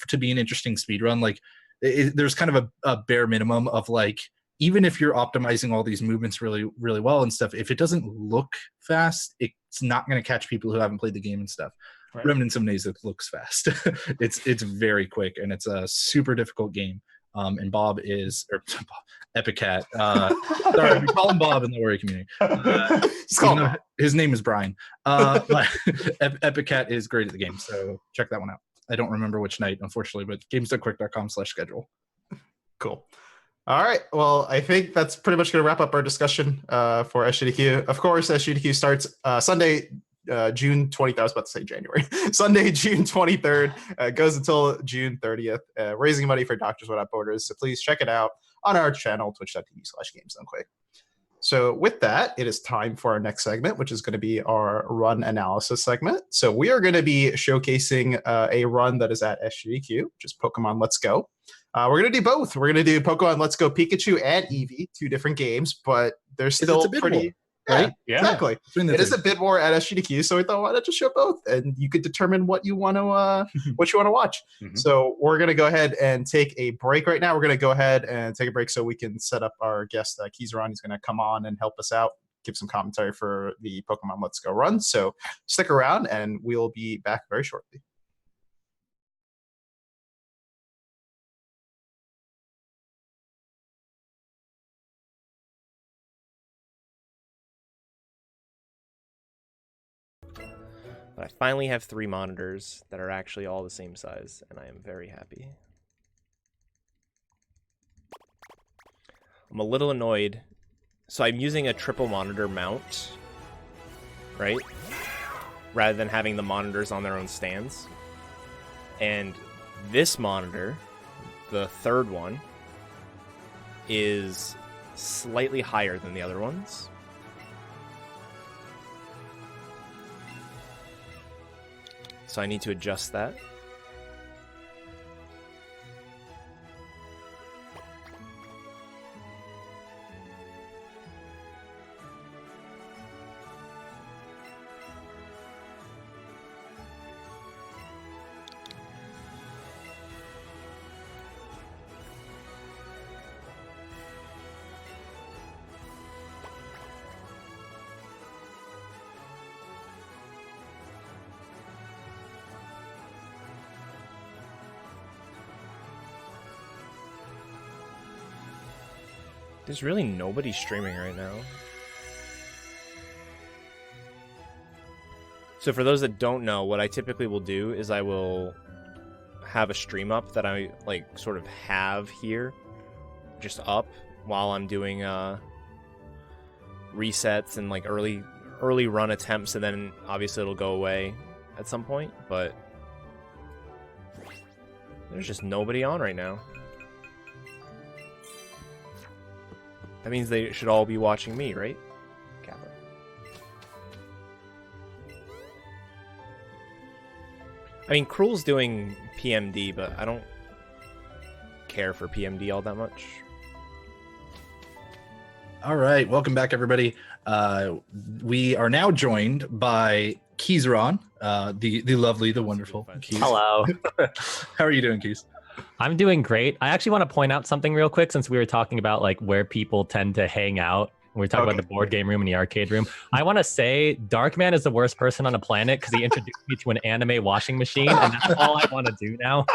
to be an interesting speedrun. Like there's kind of a bare minimum of like, even if you're optimizing all these movements really, really well and stuff, if it doesn't look fast, it's not going to catch people who haven't played the game and stuff. Right. Remnants of Nazith looks fast. It's very quick, and it's a super difficult game. And Bob is, or Eddaket. Sorry, we call him Bob in the warrior community. His name is Brian. But Eddaket is great at the game, so check that one out. I don't remember which night, unfortunately, but games.quick.com/schedule. Cool. All right. Well, I think that's pretty much going to wrap up our discussion for SGDQ. Of course, SGDQ starts Sunday, June 20th. I was about to say January. Sunday, June 23rd. Goes until June 30th. Raising money for Doctors Without Borders. So please check it out on our channel, twitch.tv/gamesdonequick. So with that, it is time for our next segment, which is going to be our run analysis segment. So we are going to be showcasing a run that is at SGDQ, which is Pokemon Let's Go. We're going to do both. We're going to do Pokemon Let's Go Pikachu and Eevee, 2 different games, but they're still pretty... Right? Yeah, exactly. It is a bit more at SGDQ, so we thought, why not just show both, and you could determine what you want to watch. So we're gonna go ahead and take a break right now. We're gonna go ahead and take a break so we can set up our guest Keizaron. He's gonna come on and help us out, give some commentary for the Pokemon Let's Go run. So stick around, and we'll be back very shortly. But I finally have 3 monitors that are actually all the same size, and I am very happy. I'm a little annoyed. So I'm using a triple monitor mount, right? Rather than having the monitors on their own stands. And this monitor, the third one, is slightly higher than the other ones. So I need to adjust that. There's really nobody streaming right now. So for those that don't know, what I typically will do is I will have a stream up that I like sort of have here, just up while I'm doing resets and like early run attempts, and then obviously it'll go away at some point, but there's just nobody on right now. That means they should all be watching me, right? Kappa. I mean, Cruel's doing PMD, but I don't care for PMD all that much. All right, welcome back, everybody. We are now joined by Keizaron, the lovely, the wonderful Keys. Hello. How are you doing, Keys? I'm doing great. I actually want to point out something real quick, since we were talking about like where people tend to hang out. We were talking about the board game room and the arcade room. I want to say Darkman is the worst person on the planet because he introduced me to an anime washing machine, and that's all I want to do now.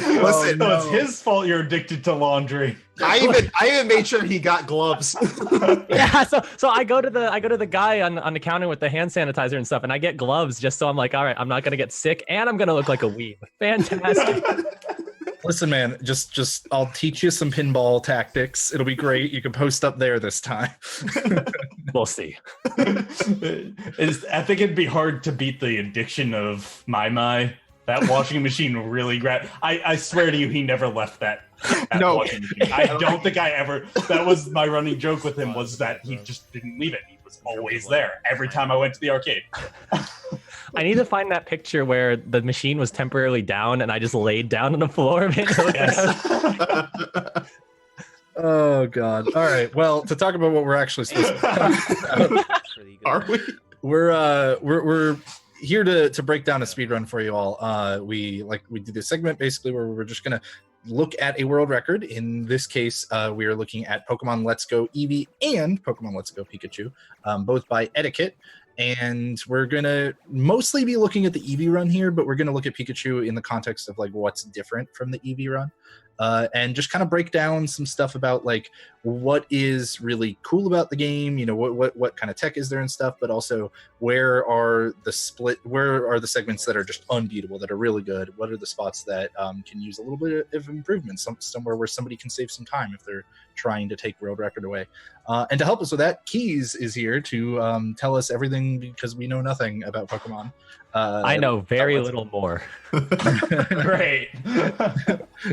Listen, so it's his fault you're addicted to laundry. I even made sure he got gloves. Yeah, so I go to the guy on the counter with the hand sanitizer and stuff, and I get gloves just so I'm like, all right, I'm not gonna get sick, and I'm gonna look like a weeb. Fantastic. Listen, man, just I'll teach you some pinball tactics. It'll be great. You can post up there this time. We'll see. I think it'd be hard to beat the addiction of my. That washing machine really grabbed. I swear to you, he never left that No. washing machine. I don't think I ever. That was my running joke with him, was that he just didn't leave it. He was always there every time I went to the arcade. I need to find that picture where the machine was temporarily down and I just laid down on the floor of it. Oh God! All right. Well, to talk about what we're actually supposed to talk about, Are we? we're here to break down a speedrun for you all. We do this segment basically where we're just gonna look at a world record. In this case, we are looking at Pokemon Let's Go Eevee and Pokemon Let's Go Pikachu, both by Eddaket. And we're gonna mostly be looking at the Eevee run here, but we're gonna look at Pikachu in the context of like what's different from the Eevee run. And just kind of break down some stuff about like what is really cool about the game, you know, what kind of tech is there and stuff, but also where are the segments that are just unbeatable, that are really good? What are the spots that can use a little bit of improvement, somewhere where somebody can save some time if they're trying to take world record away? And to help us with that, Keys is here to tell us everything because we know nothing about Pokemon. I know very little more. Great.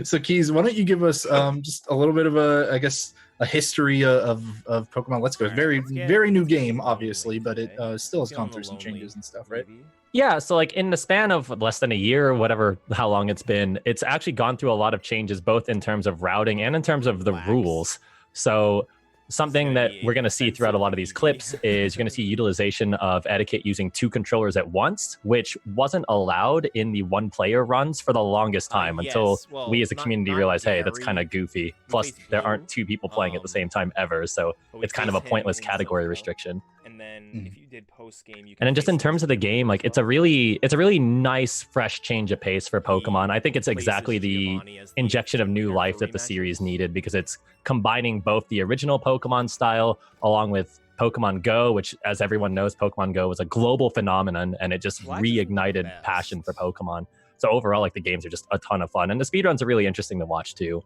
So Keys, why don't you give us just a little bit of a history of Pokemon Let's Go. It's very new game, obviously, but it still has gone through some changes and stuff, right? Yeah, so like in the span of less than a year or whatever, how long it's been, it's actually gone through a lot of changes, both in terms of routing and in terms of the rules. So something that we're going to see throughout a lot of these clips is you're going to see utilization of Eddaket using 2 controllers at once, which wasn't allowed in the one-player runs for the longest time until we as a community realized, hey, that's kind of goofy. Plus, there aren't 2 people playing at the same time ever, so it's kind of a pointless category restriction. And then if you did post game, you can. And then just in terms of the game, like it's a really nice, fresh change of pace for Pokemon. I think it's exactly the injection of new life that the series needed, because it's combining both the original Pokemon style along with Pokemon Go, which, as everyone knows, Pokemon Go was a global phenomenon, and it just reignited passion for Pokemon. So overall, like the games are just a ton of fun, and the speedruns are really interesting to watch too.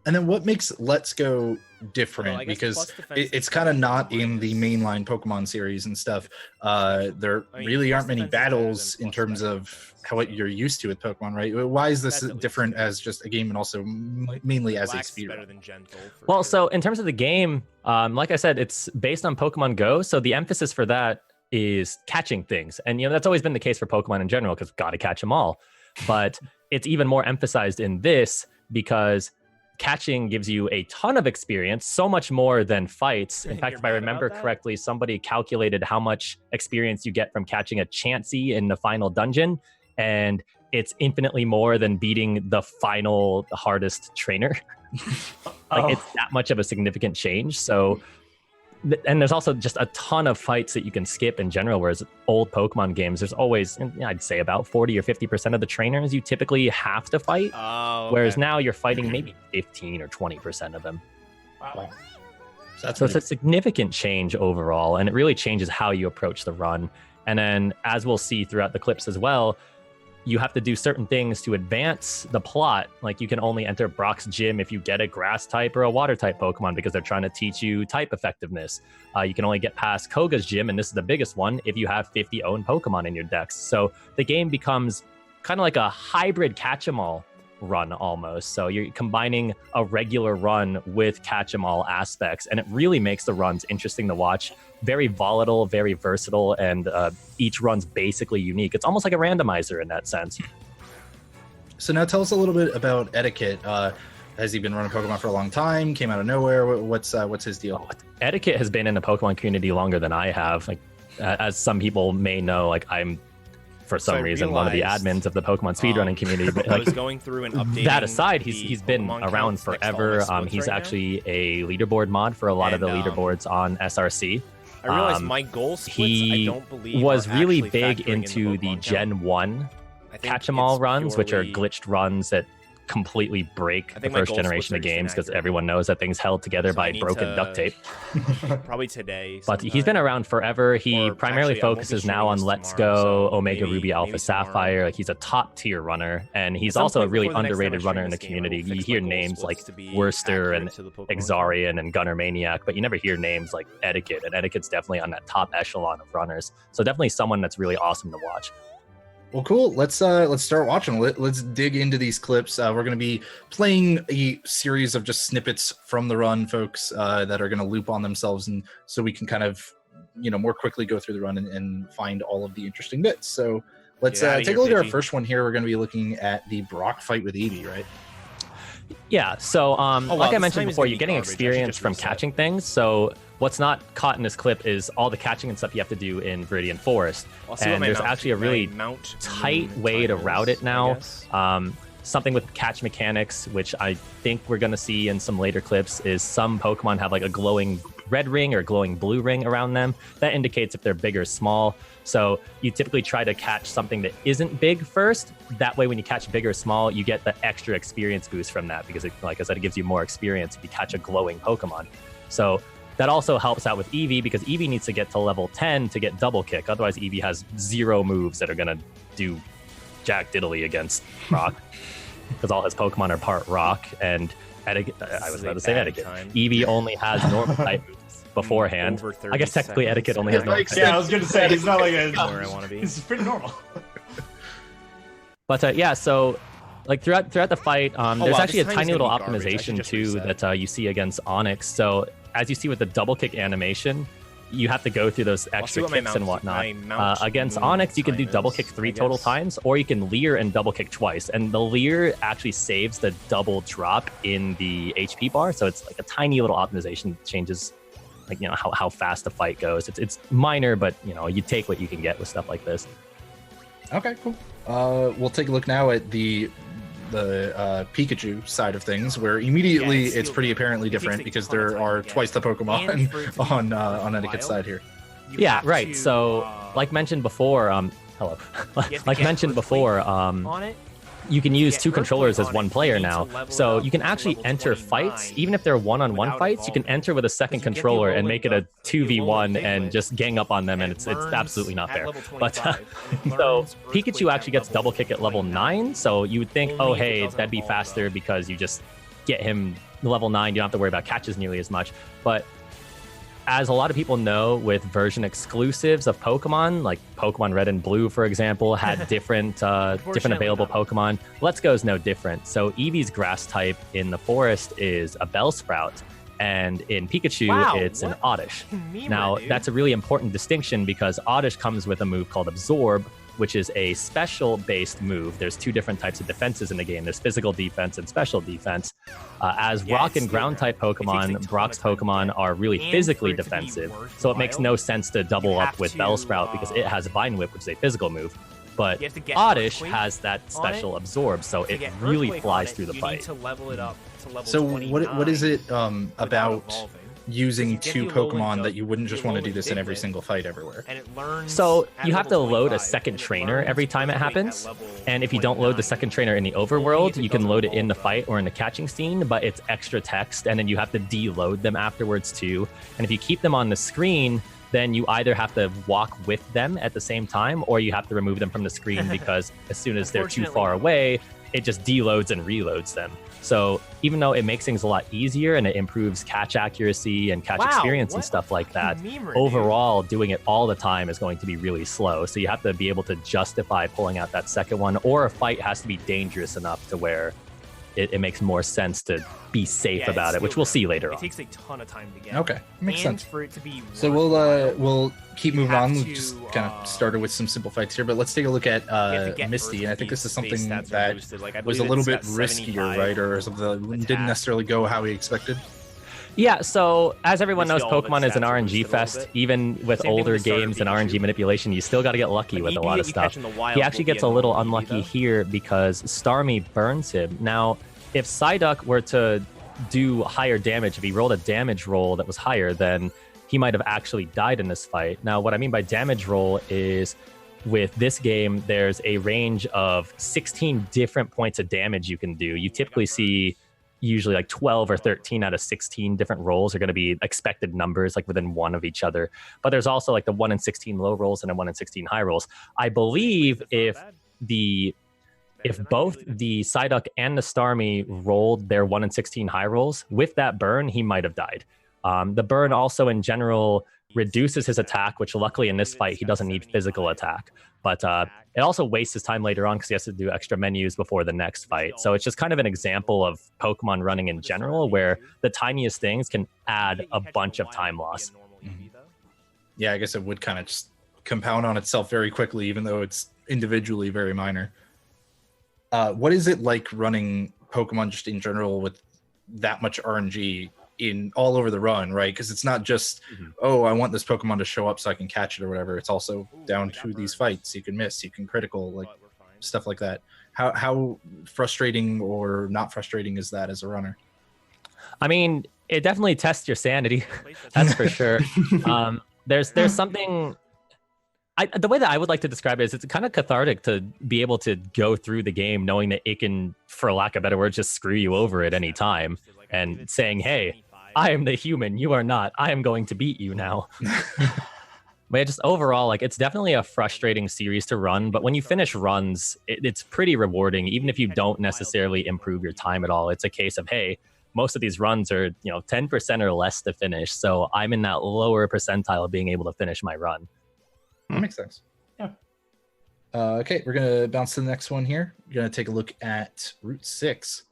And then what makes Let's Go different? Because it's kind of not in the mainline Pokemon series and stuff. There really aren't many battles in terms of what you're used to with Pokemon, right? Why is this different as just a game and also mainly as a speedrun? Well, so in terms of the game, like I said, it's based on Pokemon Go. So the emphasis for that is catching things. And, you know, that's always been the case for Pokemon in general, because got to catch them all. But it's even more emphasized in this because catching gives you a ton of experience, so much more than fights. In fact, if I remember correctly, somebody calculated how much experience you get from catching a Chansey in the final dungeon, and it's infinitely more than beating the final hardest trainer. It's that much of a significant change. So, and there's also just a ton of fights that you can skip in general, whereas old Pokemon games, there's always, I'd say about 40 or 50% of the trainers you typically have to fight, whereas now you're fighting maybe 15 or 20% of them. Wow. So So it's a significant change overall, and it really changes how you approach the run. And then, as we'll see throughout the clips as well, you have to do certain things to advance the plot. Like you can only enter Brock's gym if you get a grass type or a water type Pokemon because they're trying to teach you type effectiveness. You can only get past Koga's gym, and this is the biggest one, if you have 50 own Pokemon in your decks. So the game becomes kind of like a hybrid catch-em-all run almost. So you're combining a regular run with catch-em-all aspects, and it really makes the runs interesting to watch. Very volatile, very versatile, and each run's basically unique. It's almost like a randomizer in that sense. So now tell us a little bit about Eddaket. Has he been running Pokemon for a long time? Came out of nowhere? What's his deal? Eddaket has been in the Pokemon community longer than I have. Like, as some people may know, like I'm, for some reason, one of the admins of the Pokemon speedrunning community. But I like, was going through and updating. that aside, he's been Pokemon around counts next to all forever. my splits He's right now. actually a leaderboard mod for a lot of the And, leaderboards on SRC. I realized my goal splits, He I don't believe was are really actually big factoring in into the Pokemon Gen count. 1 I think catch-em-all it's runs, which are purely- glitched runs that completely break I the think my first goal generation of splits are just games because inaccurate. everyone knows that things held together So I by need broken to- duct tape. Probably today. But he's been around forever. He Or primarily actually, I won't be focuses streaming now on this Let's tomorrow, Go, so Omega maybe- Ruby, Alpha maybe tomorrow. Sapphire. Like he's a top tier runner, and he's At some also a point really before the next time I underrated stream runner in the this game, I will community. You fix hear my goal names like splits to be Worcester accurate and to the Pokemon count. Exarian and Gunnar Maniac, but you never hear names like Eddaket, and Eddaket's definitely on that top echelon of runners. So definitely someone that's really awesome to watch. Well, cool. Let's start watching. Let's dig into these clips. We're going to be playing a series of just snippets from the run, folks, that are going to loop on themselves, and so we can kind of, more quickly go through the run and find all of the interesting bits. So let's Get outta take here, a look at our Pidgey. first one here. We're going to be looking at the Brock fight with Eevee, right? Yeah, so wow, like I this mentioned time is before, gonna you're be getting garbage. I should experience just from reset. catching things. So what's not caught in this clip is all the catching and stuff you have to do in Viridian Forest. I'll see what And my there's mount- actually a really my mount tight moon way to time route is, it now. I guess. Something with catch mechanics, which I think we're going to see in some later clips, is some Pokemon have like a glowing red ring or glowing blue ring around them. That indicates if they're big or small. So you typically try to catch something that isn't big first. That way, when you catch big or small, you get the extra experience boost from that because, like I said, it gives you more experience if you catch a glowing Pokemon. So that also helps out with Eevee because Eevee needs to get to level 10 to get double kick. Otherwise, Eevee has 0 moves that are going to do jack diddly against Brock because all his Pokemon are part rock. And I was about to say Eddaket. Eevee only has normal type moves beforehand. Over 30 I guess technically seconds. Eddaket only has normal Like, type. Yeah, I was going to say, he's not like Where I a. want to be. He's pretty normal. But yeah, so like throughout the fight, there's wow, actually a this time is tiny little gonna be garbage. I should optimization just too reset. that you see against Onyx. So as you see with the double kick animation, you have to go through those I'll extra see what my kicks and mount- whatnot. my mount Against moon Onyx, you can do time double is, kick 3 I total guess. times, or you can leer and double kick twice. And the leer actually saves the double drop in the HP bar, so it's like a tiny little optimization that changes, like how fast the fight goes. It's minor, but you take what you can get with stuff like this. Okay, cool. We'll take a look now at the Pikachu side of things, where immediately it's it's still- pretty apparently it takes different a because ton of there time are to get. twice the And Pokemon for it to be on wild, Eddaket's side here. you Yeah, have right. to, So, like mentioned before, hello. to like get mentioned Earthquake before, on it. you can use get 2 controllers Earthquake as on one it, player you need now. to level it So up you can to actually level enter 29 fights, even if they're one-on-one without fights, you can evolving. enter with a second 'Cause you get the controller and Alolan make it a buff, the Alolan 2v1 Big and Wave, just gang up on them, and it it's learns absolutely not at fair. level But 25, and it so learns Earthquake Pikachu at actually gets level double kick at level 9, so you would think, Only oh if it hey, doesn't that'd be evolve, faster though. because you just get him level 9, you don't have to worry about catches nearly as much. But as a lot of people know, with version exclusives of Pokemon, like Pokemon Red and Blue, for example, had different available not. Pokemon. Let's Go is no different. So Eevee's grass type in the forest is a Bellsprout, and in Pikachu, Wow, it's an what? Oddish. Meme Now, dude. that's a really important distinction because Oddish comes with a move called Absorb, which is a special-based move. There's 2 different types of defenses in the game. There's physical defense and special defense. As Yeah, rock it's and still ground-type rare. It takes a ton Pokemon, of Brock's time to Pokemon get. are really And physically for it to be defensive. So it makes worthwhile, no sense to double you up have with to, Bellsprout because it has Vine Whip, which is a physical move. But You have to get Oddish Earthquake has that on it. special Absorb, so To it get really Earthquake on flies it, through the you fight. need to level it up to level So 29 what is it without about evolving. using two Pokemon that you wouldn't just want to do this in every single fight everywhere. And it learns So you have to load a second trainer every time it happens. And if you don't load the second trainer in the overworld, you can load it in the fight or in the catching scene, but it's extra text, and then you have to deload them afterwards too. And if you keep them on the screen, then you either have to walk with them at the same time, or you have to remove them from the screen because as soon as they're too far away, it just deloads and reloads them. So even though it makes things a lot easier and it improves catch accuracy and catch experience and stuff like that, overall doing it all the time is going to be really slow. So you have to be able to justify pulling out that second one, or a fight has to be dangerous enough to where it makes more sense to be safe about it, which we'll see later on. It takes a ton of time to get. Okay, makes sense. For it to be so we'll keep moving on. We just kind of started with some simple fights here, but let's take a look at Misty. And I think this is something that was a little bit riskier, right? Or something that didn't necessarily go how we expected. Yeah, so as everyone knows, Pokemon is an RNG fest. Even with older games and RNG manipulation, you still got to get lucky with a lot of stuff. He actually gets a little unlucky here because Starmie burns him. Now, if Psyduck were to do higher damage, if he rolled a damage roll that was higher, then he might have actually died in this fight. Now, what I mean by damage roll is with this game, there's a range of 16 different points of damage you can do. You typically see usually like 12 or 13 out of 16 different rolls are going to be expected numbers, like within one of each other. But there's also like the 1 in 16 low rolls and a 1 in 16 high rolls. I believe if both the Psyduck and the Starmie rolled their 1 in 16 high rolls, with that burn, he might have died. The burn also in general reduces his attack, which luckily in this fight, he doesn't need physical attack. But it also wastes his time later on because he has to do extra menus before the next fight. So it's just kind of an example of Pokemon running in general, where the tiniest things can add a bunch of time loss. Yeah, I guess it would kind of just compound on itself very quickly, even though it's individually very minor. What is it like running Pokemon just in general with that much RNG in all over the run, right? Because it's not just, oh, I want this Pokemon to show up so I can catch it or whatever. It's also down to these fights. You can miss, you can critical, like stuff like that. How frustrating or not frustrating is that as a runner? I mean, it definitely tests your sanity. That's for sure. There's something... the way that I would like to describe it is it's kind of cathartic to be able to go through the game knowing that it can, for lack of a better word, just screw you over at any time and saying, hey, I am the human, you are not. I am going to beat you now. But just overall, like, it's definitely a frustrating series to run, but when you finish runs, it's pretty rewarding, even if you don't necessarily improve your time at all. It's a case of, hey, most of these runs are, 10% or less to finish, so I'm in that lower percentile of being able to finish my run. That makes sense. Yeah. Okay, we're going to bounce to the next one here. We're going to take a look at Route 6.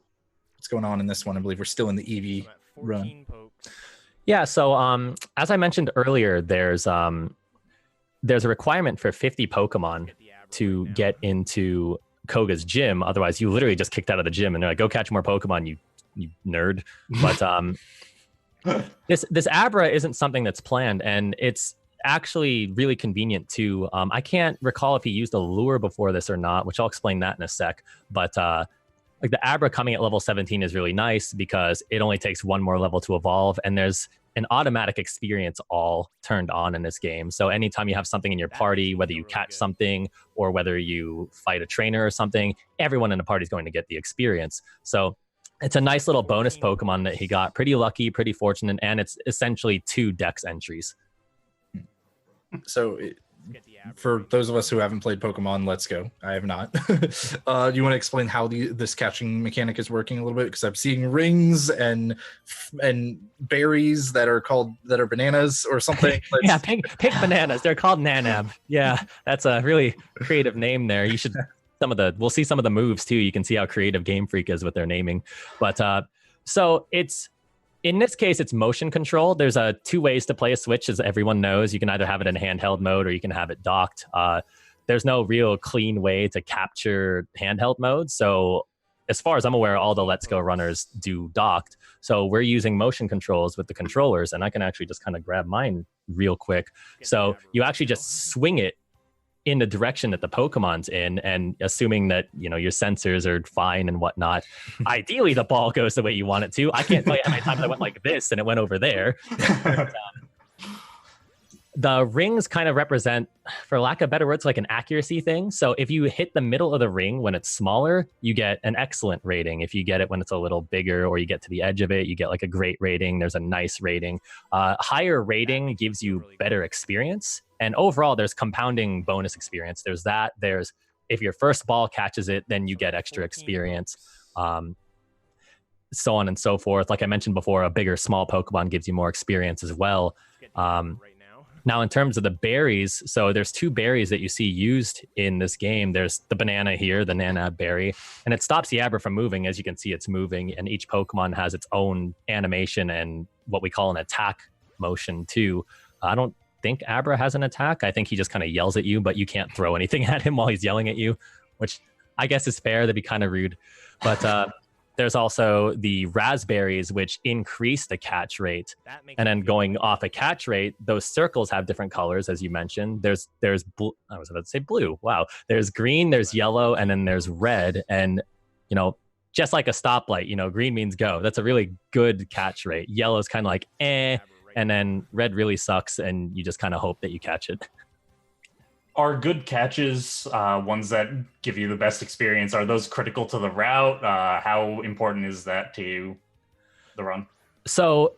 What's going on in this one? I believe we're still in the Eevee run. Yeah, so as I mentioned earlier, there's a requirement for 50 Pokemon to get into Koga's gym. Otherwise, you literally just kicked out of the gym and they're like, go catch more Pokemon, you nerd. But this Abra isn't something that's planned, and it's actually really convenient too. I can't recall if he used a lure before this or not, which I'll explain that in a sec. But like the Abra coming at level 17 is really nice because it only takes one more level to evolve, and there's an automatic experience all turned on in this game. So anytime you have something in your party, whether you catch something or whether you fight a trainer or something, everyone in the party is going to get the experience. So it's a nice little bonus Pokemon that he got. Pretty lucky, pretty fortunate, and it's essentially 2 Dex entries. So for those of us who haven't played Pokemon Let's Go, I have not. Do you want to explain how this catching mechanic is working a little bit? Because I'm seeing rings and berries that are bananas or something. Yeah, pink bananas. They're called Nanab. Yeah, that's a really creative name there. You should we'll see some of the moves too. You can see how creative Game Freak is with their naming. But so in this case, it's motion control. There's 2 ways to play a Switch, as everyone knows. You can either have it in handheld mode or you can have it docked. There's no real clean way to capture handheld mode. So as far as I'm aware, all the Let's Go runners do docked. So we're using motion controls with the controllers, and I can actually just kind of grab mine real quick. So you actually just swing it in the direction that the Pokemon's in, and assuming that, you know, your sensors are fine and whatnot. Ideally, the ball goes the way you want it to. I can't tell you how many times I went like this and it went over there. But, the rings kind of represent, for lack of better words, like an accuracy thing. So if you hit the middle of the ring when it's smaller, you get an excellent rating. If you get it when it's a little bigger, or you get to the edge of it, you get like a great rating. There's a nice rating. Higher rating gives you better experience. And overall, there's compounding bonus experience. There's that. There's, if your first ball catches it, then you get extra experience. So on and so forth. Like I mentioned before, a bigger, small Pokemon gives you more experience as well. Now, in terms of the berries, so there's 2 berries that you see used in this game. There's the banana here, the Nanab berry, and it stops the Abra from moving. As you can see, it's moving, and each Pokemon has its own animation and what we call an attack motion too. I don't think Abra has an attack. I think he just kind of yells at you, but you can't throw anything at him while he's yelling at you, which I guess is fair. That'd be kind of rude. But there's also the raspberries, which increase the catch rate. And then going off a catch rate, those circles have different colors, as you mentioned. There's blue. I was about to say blue. Wow. There's green, there's yellow, and then there's red. And, you know, just like a stoplight, you know, green means go. That's a really good catch rate. Yellow is kind of like, eh. And then red really sucks, and you just kind of hope that you catch it. Are good catches ones that give you the best experience? Are those critical to the route? How important is that to the run? So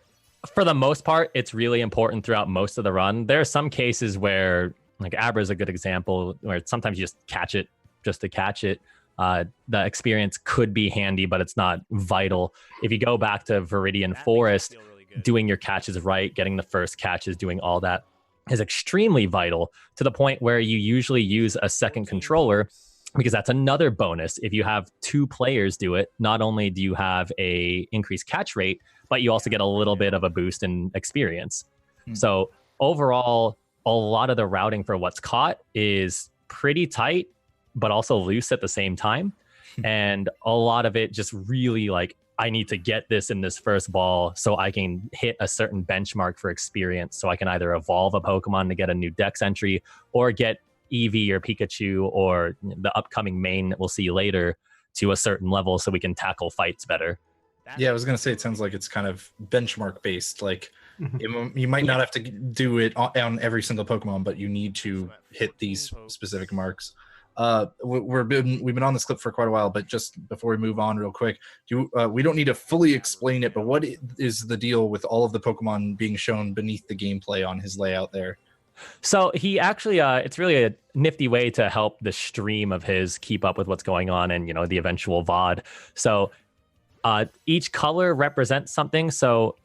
for the most part, it's really important throughout most of the run. There are some cases where, like Abra is a good example, where sometimes you just catch it just to catch it. The experience could be handy, but it's not vital. If you go back to Viridian Forest, doing your catches right, getting the first catches, doing all that is extremely vital, to the point where you usually use a second controller, because that's another bonus. If you have 2 players do it, not only do you have a increased catch rate, but you also get a little bit of a boost in experience. So overall, a lot of the routing for what's caught is pretty tight, but also loose at the same time. And a lot of it just really like, I need to get this in this first ball so I can hit a certain benchmark for experience, so I can either evolve a Pokemon to get a new Dex entry, or get Eevee or Pikachu or the upcoming main that we'll see later to a certain level so we can tackle fights better. Yeah, I was going to say, it sounds like it's kind of benchmark based. Like you might not have to do it on every single Pokemon, but you need to hit these specific marks. We've been on this clip for quite a while, but just before we move on real quick, we don't need to fully explain it, but what is the deal with all of the Pokemon being shown beneath the gameplay on his layout there? So he actually, it's really a nifty way to help the stream of his keep up with what's going on and, you know, the eventual VOD. So each color represents something. So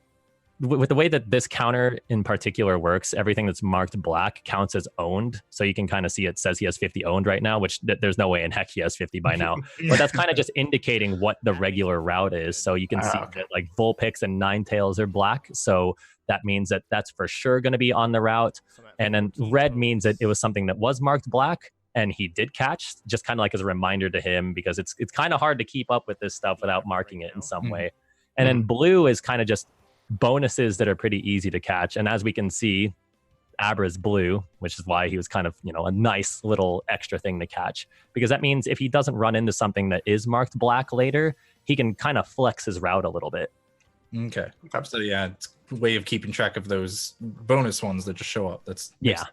with the way that this counter in particular works, everything that's marked black counts as owned. So you can kind of see it says he has 50 owned right now, which there's no way in heck he has 50 by now. But that's kind of just indicating what the regular route is. So you can see that like Vulpix and Ninetales are black. So that means that that's for sure going to be on the route. And then red means that it was something that was marked black and he did catch, just kind of like as a reminder to him, because it's kind of hard to keep up with this stuff without marking it in some way. And then blue is kind of just bonuses that are pretty easy to catch. And as we can see, Abra's blue, which is why he was kind of, you know, a nice little extra thing to catch, because that means if he doesn't run into something that is marked black later, he can kind of flex his route a little bit. Okay. So yeah, it's a way of keeping track of those bonus ones that just show up. That's yeah.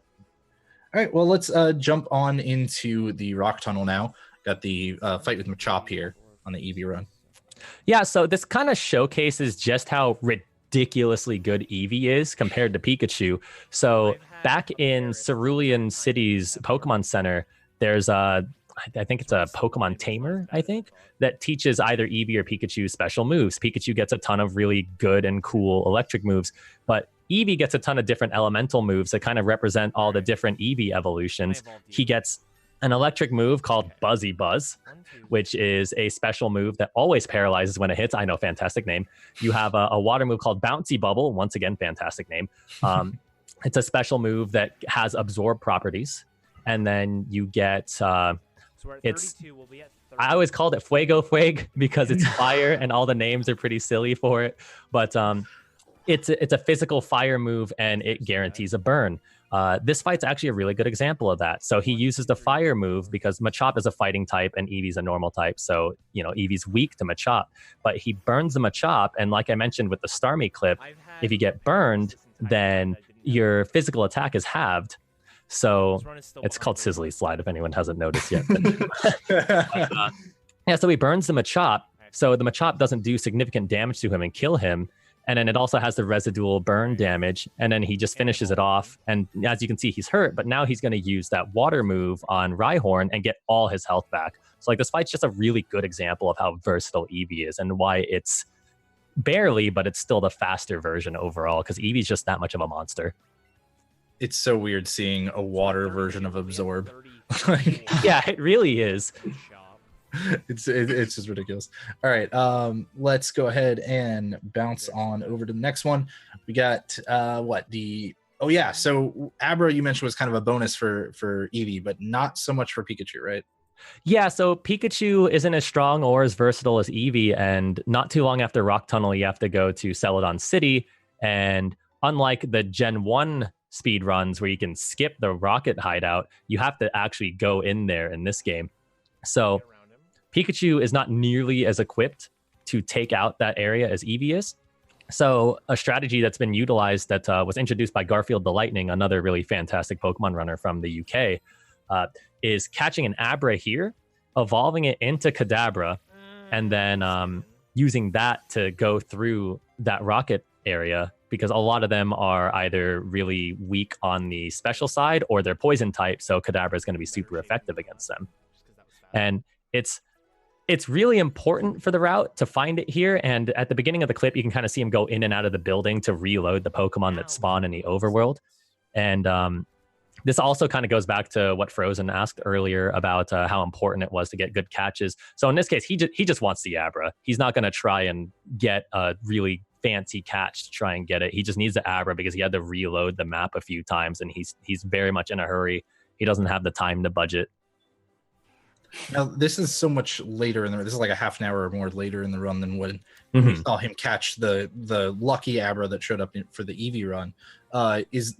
All right, well, let's jump on into the rock tunnel now. Got the fight with Machop here on the Eevee run. Yeah, so this kind of showcases just how ridiculously good Eevee is compared to Pikachu. So back in Cerulean City's Pokemon Center, there's I think it's a Pokemon Tamer, I think, that teaches either Eevee or Pikachu special moves. Pikachu gets a ton of really good and cool electric moves, but Eevee gets a ton of different elemental moves that kind of represent all the different Eevee evolutions. He gets an electric move called Buzzy Buzz, which is a special move that always paralyzes when it hits. I know, fantastic name. You have a water move called Bouncy Bubble. Once again, fantastic name. It's a special move that has absorb properties. And then you get, I always called it Fuego Fueg because it's fire and all the names are pretty silly for it. But it's a physical fire move and it guarantees a burn. This fight's actually a really good example of that. So he uses the fire move because Machop is a fighting type and Eevee's a normal type. So, Eevee's weak to Machop, but he burns the Machop. And like I mentioned with the Starmie clip, if you get burned, then your physical attack is halved. So it's called Sizzly Slide if anyone hasn't noticed yet. Yeah, so he burns the Machop. So the Machop doesn't do significant damage to him and kill him. And then it also has the residual burn damage. And then he just finishes it off. And as you can see, he's hurt. But now he's going to use that water move on Rhyhorn and get all his health back. So like this fight's just a really good example of how versatile Eevee is and why it's barely, but it's still the faster version overall because Eevee's just that much of a monster. It's so weird seeing a water version of Absorb. Yeah, it really is. It's just ridiculous. All right, let's go ahead and bounce on over to the next one. We got so Abra you mentioned was kind of a bonus for Eevee, but not so much for Pikachu, right? Yeah, so Pikachu isn't as strong or as versatile as Eevee, and not too long after Rock Tunnel you have to go to Celadon City, and unlike the Gen 1 speed runs where you can skip the rocket hideout, you have to actually go in there in this game. So Pikachu is not nearly as equipped to take out that area as Eevee is. So a strategy that's been utilized that was introduced by Garfield the Lightning, another really fantastic Pokemon runner from the UK, is catching an Abra here, evolving it into Kadabra, and then using that to go through that rocket area, because a lot of them are either really weak on the special side or they're poison type, so Kadabra is going to be super effective against them. And it's really important for the route to find it here. And at the beginning of the clip, you can kind of see him go in and out of the building to reload the Pokemon that spawn in the overworld. And this also kind of goes back to what Frozen asked earlier about how important it was to get good catches. So in this case, he just wants the Abra. He's not going to try and get a really fancy catch to try and get it. He just needs the Abra because he had to reload the map a few times, and he's very much in a hurry. He doesn't have the time to budget. Now, this is so much later in the run. This is like a half an hour or more later in the run than when we saw him catch the lucky Abra that showed up for the Eevee run.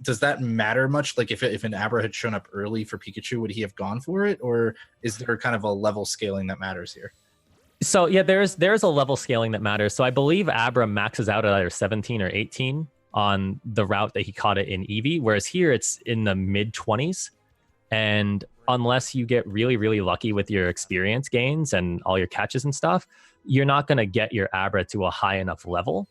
Does that matter much? Like if an Abra had shown up early for Pikachu, would he have gone for it? Or is there kind of a level scaling that matters here? So yeah, there's a level scaling that matters. So I believe Abra maxes out at either 17 or 18 on the route that he caught it in Eevee, whereas here it's in the mid 20s. And unless you get really, really lucky with your experience gains and all your catches and stuff, you're not going to get your Abra to a high enough level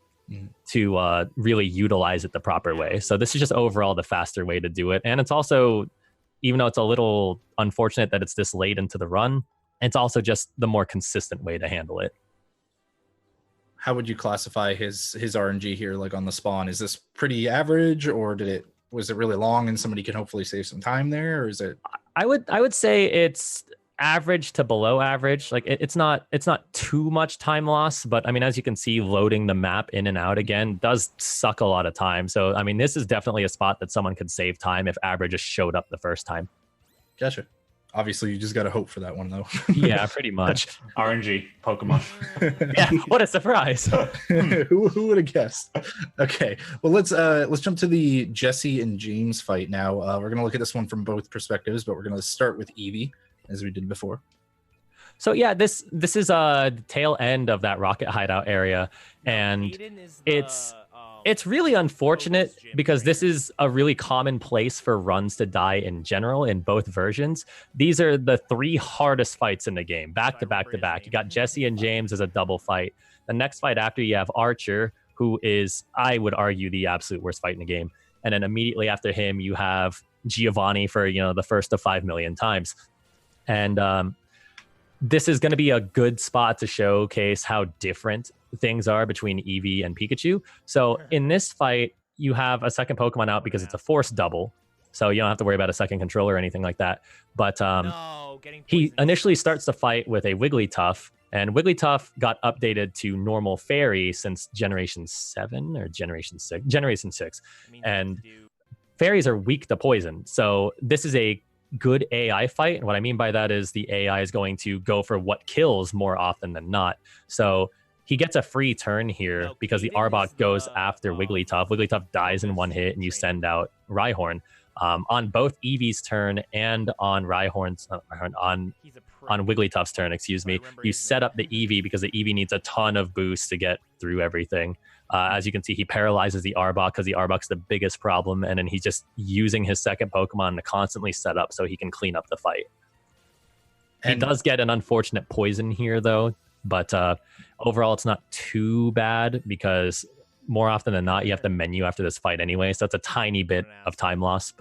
to really utilize it the proper way. So this is just overall the faster way to do it. And it's also, even though it's a little unfortunate that it's this late into the run, it's also just the more consistent way to handle it. How would you classify his RNG here, like on the spawn? Is this pretty average, or was it really long and somebody can hopefully save some time there, or is it? I would say it's average to below average. Like it's not too much time loss, but I mean, as you can see, loading the map in and out again does suck a lot of time. So I mean, this is definitely a spot that someone could save time if Abra just showed up the first time. Gotcha. Obviously, you just got to hope for that one, though. Yeah, pretty much. RNG Pokemon. Yeah, what a surprise! Who would have guessed? Okay, well let's jump to the Jesse and James fight now. We're gonna look at this one from both perspectives, but we're gonna start with Eevee as we did before. So yeah, this is the tail end of that rocket hideout area, and it's really unfortunate because this is a really common place for runs to die in general in both versions. These are the three hardest fights in the game, back to back to back. You got Jesse and James as a double fight. The next fight after, you have Archer, who is, I would argue, the absolute worst fight in the game. And then immediately after him, you have Giovanni for, the first of 5 million times. And this is going to be a good spot to showcase how different things are between Eevee and Pikachu. So in this fight, you have a second Pokemon out because it's a force double. So you don't have to worry about a second controller or anything like that. But he initially starts the fight with a Wigglytuff, and Wigglytuff got updated to normal fairy since Generation 7 or Generation 6. Generation 6. And fairies are weak to poison. So this is a good AI fight. And what I mean by that is the AI is going to go for what kills more often than not. So he gets a free turn here because the Arbok goes after Wigglytuff. Wigglytuff dies in one hit, and you send out Rhyhorn. On both Eevee's turn and on Rhyhorn's on Wigglytuff's turn, excuse me, you set up the Eevee because the Eevee needs a ton of boost to get through everything. As you can see, he paralyzes the Arbok because the Arbok's the biggest problem, and then he's just using his second Pokemon to constantly set up so he can clean up the fight. He does get an unfortunate poison here, though, but overall it's not too bad because more often than not, you have to menu after this fight anyway, so it's a tiny bit of time loss.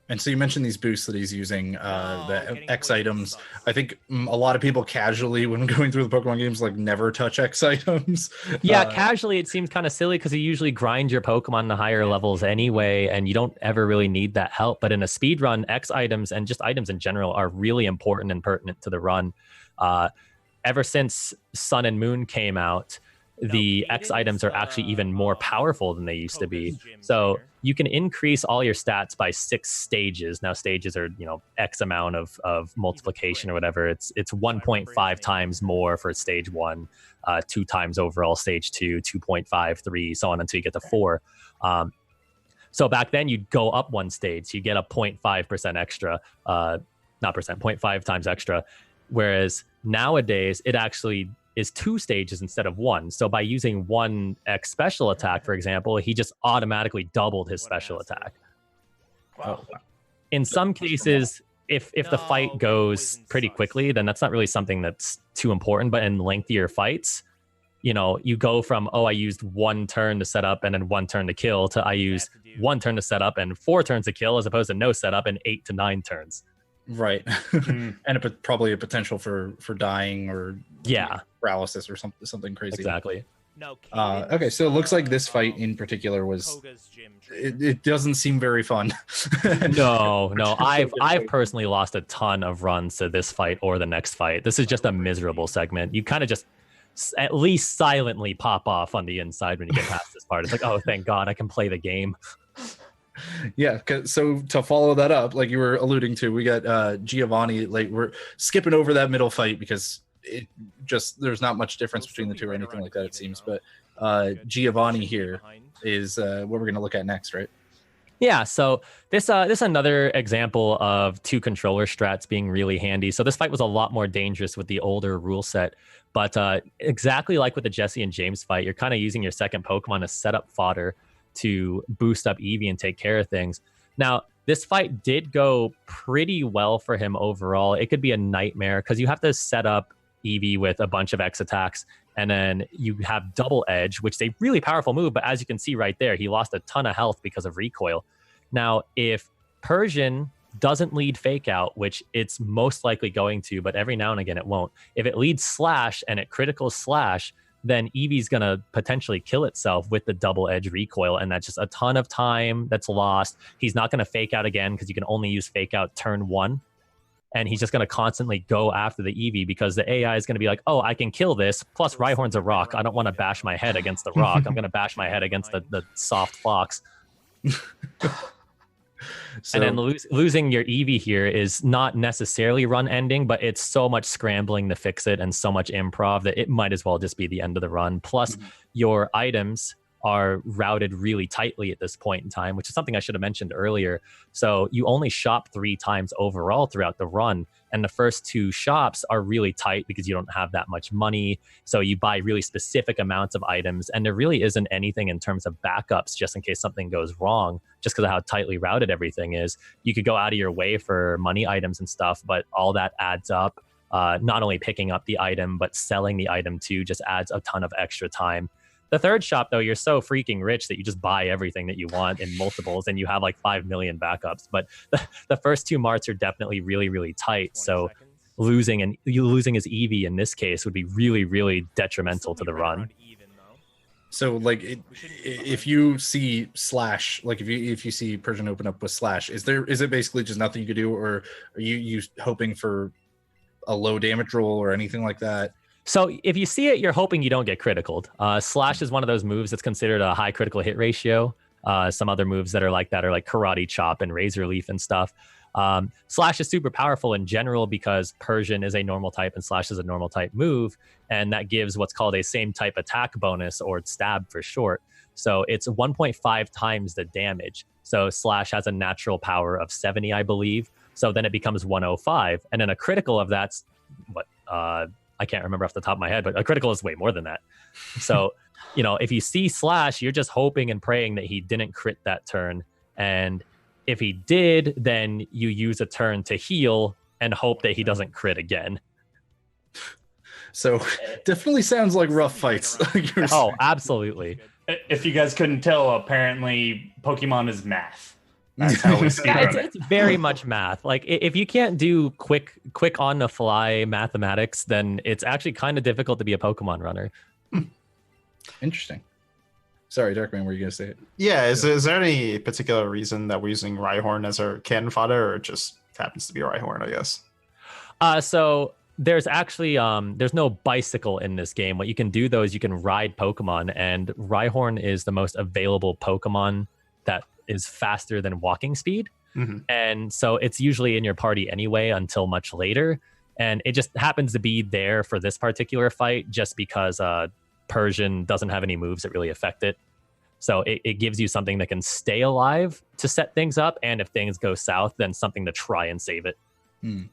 And so you mentioned these boosts that he's using, the X items. I think a lot of people casually, when going through the Pokemon games, like never touch X items. Yeah, casually it seems kind of silly because you usually grind your Pokemon to higher levels anyway, and you don't ever really need that help. But in a speed run, X items and just items in general are really important and pertinent to the run. Ever since Sun and Moon came out, the X items are actually even more powerful than they used to be. So you can increase all your stats by 6 stages. Now stages are, X amount of multiplication or whatever. It's 1.5 times more for stage 1, 2 times overall stage 2, 2.5, 3, so on until you get to 4. So back then you'd go up 1 stage, you get a 0.5% extra, not percent, 0.5 times extra. Whereas nowadays it actually is 2 stages instead of 1. So by using 1 X special attack, for example, he just automatically doubled his special attack. Wow. In some cases, if the fight goes pretty quickly, then that's not really something that's too important. But in lengthier fights, you go from, I used 1 turn to set up and then 1 turn to kill, to I used 1 turn to set up and 4 turns to kill, as opposed to no setup and 8 to 9 turns. Right. And probably a potential for dying or paralysis or something crazy. Exactly. Okay, so it looks like this fight in particular was it doesn't seem very fun. No. I've personally lost a ton of runs to this fight or the next fight. This is just a miserable segment. You kind of just at least silently pop off on the inside when you get past this part. It's like, oh, thank God I can play the game. Yeah, so to follow that up, like you were alluding to, we got Giovanni. Like we're skipping over that middle fight because it just there's not much difference between the two or anything like that, it seems. But Giovanni here is what we're going to look at next, right? Yeah, so this another example of 2 controller strats being really handy. So this fight was a lot more dangerous with the older rule set, but exactly like with the Jesse and James fight, you're kind of using your second Pokemon to set up fodder to boost up Eevee and take care of things. Now, this fight did go pretty well for him overall. It could be a nightmare because you have to set up Eevee with a bunch of X attacks, and then you have Double Edge, which is a really powerful move, but as you can see right there, he lost a ton of health because of recoil. Now, if Persian doesn't lead Fake Out, which it's most likely going to, but every now and again it won't. If it leads Slash and it critical Slash, then Eevee's going to potentially kill itself with the Double Edge recoil, and that's just a ton of time that's lost. He's not going to Fake Out again because you can only use Fake Out turn 1, and he's just going to constantly go after the Eevee because the AI is going to be like, I can kill this, plus Rhyhorn's a rock. I don't want to bash my head against the rock. I'm going to bash my head against the soft fox. And then losing your Eevee here is not necessarily run ending, but it's so much scrambling to fix it and so much improv that it might as well just be the end of the run. Plus, your items are routed really tightly at this point in time, which is something I should have mentioned earlier. So you only shop 3 times overall throughout the run, and the first 2 shops are really tight because you don't have that much money. So you buy really specific amounts of items, and there really isn't anything in terms of backups just in case something goes wrong, just because of how tightly routed everything is. You could go out of your way for money items and stuff, but all that adds up. Not only picking up the item, but selling the item too just adds a ton of extra time. The third shop, though, you're so freaking rich that you just buy everything that you want in multiples, and you have like 5 million backups. But the first 2 marts are definitely really, really tight. So losing his Eevee in this case would be really, really detrimental to the run. So like if you see Slash, like if you see Persian open up with Slash, is it basically just nothing you could do, or are you hoping for a low damage roll or anything like that? So if you see it, you're hoping you don't get criticaled. Slash is one of those moves that's considered a high critical hit ratio. Some other moves that are like that are like Karate Chop and Razor Leaf and stuff. Slash is super powerful in general because Persian is a normal type and Slash is a normal type move, and that gives what's called a same type attack bonus, or stab for short. So it's 1.5 times the damage. So Slash has a natural power of 70, I believe. So then it becomes 105, and then a critical of that's what I can't remember off the top of my head, but a critical is way more than that. So if you see Slash, you're just hoping and praying that he didn't crit that turn, and if he did, then you use a turn to heal and hope that he doesn't crit again. So definitely sounds like rough fights. Oh, absolutely. If you guys couldn't tell, apparently Pokemon is math. That's how we speed Yeah, it's very much math. Like if you can't do quick on the fly mathematics, then it's actually kind of difficult to be a Pokemon runner. Interesting. Sorry, Darkman, were you gonna say it? Yeah, is there any particular reason that we're using Rhyhorn as our cannon fodder, or it just happens to be Rhyhorn, I guess? So there's actually there's no bicycle in this game. What you can do though is you can ride Pokemon, and Rhyhorn is the most available Pokemon that is faster than walking speed. Mm-hmm. And so it's usually in your party anyway until much later. And it just happens to be there for this particular fight just because Persian doesn't have any moves that really affect it. So it gives you something that can stay alive to set things up, and if things go south, then something to try and save it. 20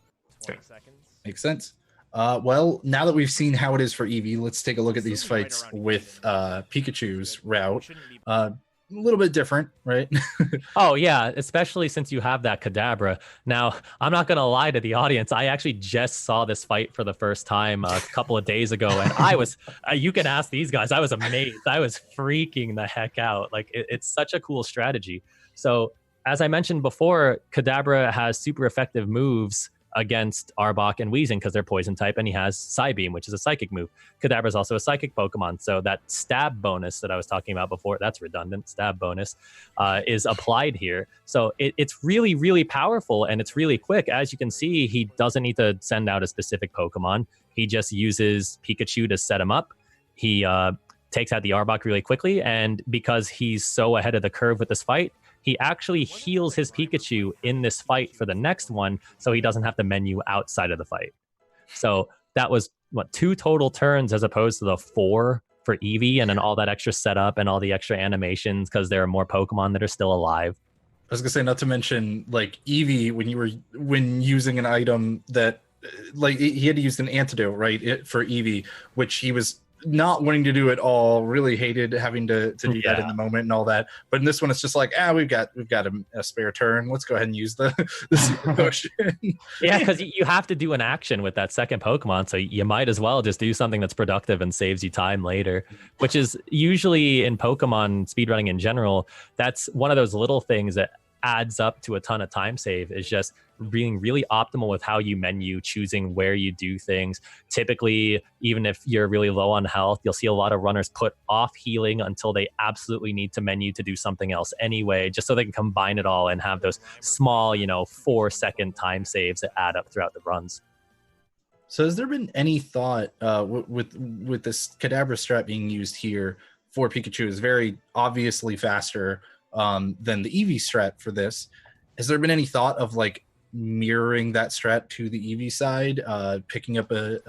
seconds. Makes sense. Well, now that we've seen how it is for Eevee, let's take a look at these fights with Pikachu's route. A little bit different, right? Oh yeah, especially since you have that Kadabra. Now, I'm not gonna lie to the audience, I actually just saw this fight for the first time a couple of days ago, and I was you can ask these guys, I was amazed. I was freaking the heck out. Like it's such a cool strategy. So as I mentioned before, Kadabra has super effective moves against Arbok and Weezing because they're poison type, and he has Psybeam, which is a psychic move. Kadabra is also a psychic Pokemon, so that stab bonus that I was talking about before, that's redundant, stab bonus, is applied here. So it's really, really powerful, and it's really quick. As you can see, he doesn't need to send out a specific Pokemon. He just uses Pikachu to set him up. He takes out the Arbok really quickly, and because he's so ahead of the curve with this fight, he actually heals his Pikachu in this fight for the next one, so he doesn't have to menu outside of the fight. So that was, 2 total turns as opposed to the 4 for Eevee, and then all that extra setup and all the extra animations because there are more Pokemon that are still alive. I was gonna say, not to mention, like Eevee, when using an item that, like, he had to use an antidote, right, for Eevee, which he was not wanting to do at all, really hated having to do that in the moment and all that. But in this one, it's just like, we've got a spare turn. Let's go ahead and use the super potion. Yeah, because you have to do an action with that second Pokemon, so you might as well just do something that's productive and saves you time later, which is usually in Pokemon speedrunning in general, that's one of those little things that adds up to a ton of time save, is just being really optimal with how you menu, choosing where you do things. Typically, even if you're really low on health, you'll see a lot of runners put off healing until they absolutely need to menu to do something else anyway, just so they can combine it all and have those small, 4-second time saves that add up throughout the runs. So has there been any thought with this Kadabra strat being used here for Pikachu is very obviously faster than the Eevee strat for this. Has there been any thought of like mirroring that strat to the Eevee side, picking up a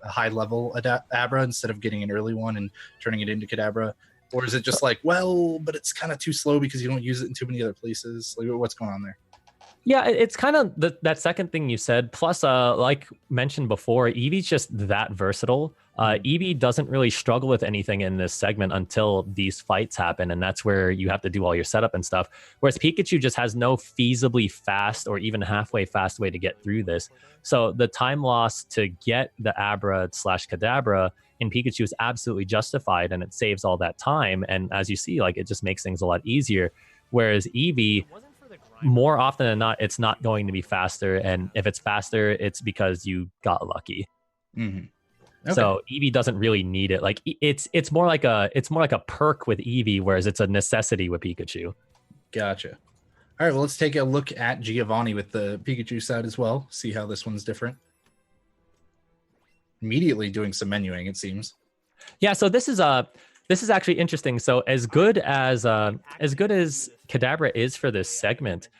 high level Abra instead of getting an early one and turning it into Kadabra? Or is it just like, well, but it's kind of too slow because you don't use it in too many other places? Like, what's going on there? Yeah, it's kind of that second thing you said. Plus, like mentioned before, Eevee's just that versatile. Eevee doesn't really struggle with anything in this segment until these fights happen, and that's where you have to do all your setup and stuff. Whereas Pikachu just has no feasibly fast or even halfway fast way to get through this. So the time loss to get the Abra/Kadabra in Pikachu is absolutely justified, and it saves all that time. And as you see, like, it just makes things a lot easier. Whereas Eevee, more often than not, it's not going to be faster, and if it's faster, it's because you got lucky. Mm-hmm. Okay. So Eevee doesn't really need it. Like it's more like a perk with Eevee, whereas it's a necessity with Pikachu. Gotcha. All right, well, let's take a look at Giovanni with the Pikachu side as well. See how this one's different. Immediately doing some menuing, it seems. Yeah. So this is actually interesting. So as good as Kadabra is for this segment,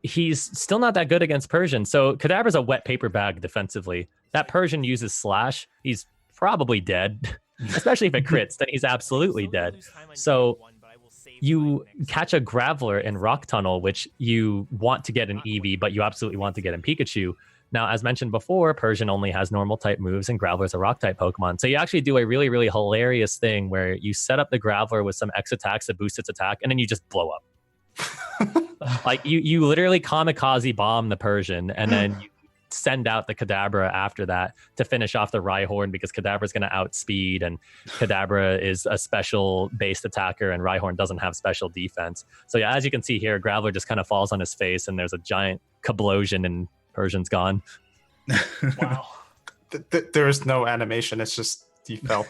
he's still not that good against Persian. So Kadabra's a wet paper bag defensively. That Persian uses Slash. He's probably dead, especially if it crits, then he's absolutely dead. So you catch a Graveler in Rock Tunnel, which you want to get an Eevee, but you absolutely want to get in Pikachu. Now, as mentioned before, Persian only has normal type moves and Graveler's a rock type Pokemon. So you actually do a really, really hilarious thing where you set up the Graveler with some X attacks that boost its attack, and then you just blow up. Like you literally kamikaze bomb the Persian, and then you send out the Kadabra after that to finish off the Rhyhorn, because Kadabra's going to outspeed, and Kadabra is a special based attacker and Rhyhorn doesn't have special defense. So yeah, as you can see here, Graveler just kind of falls on his face and there's a giant kablosion and Persian's gone. Wow. There is no animation. It's just he fell.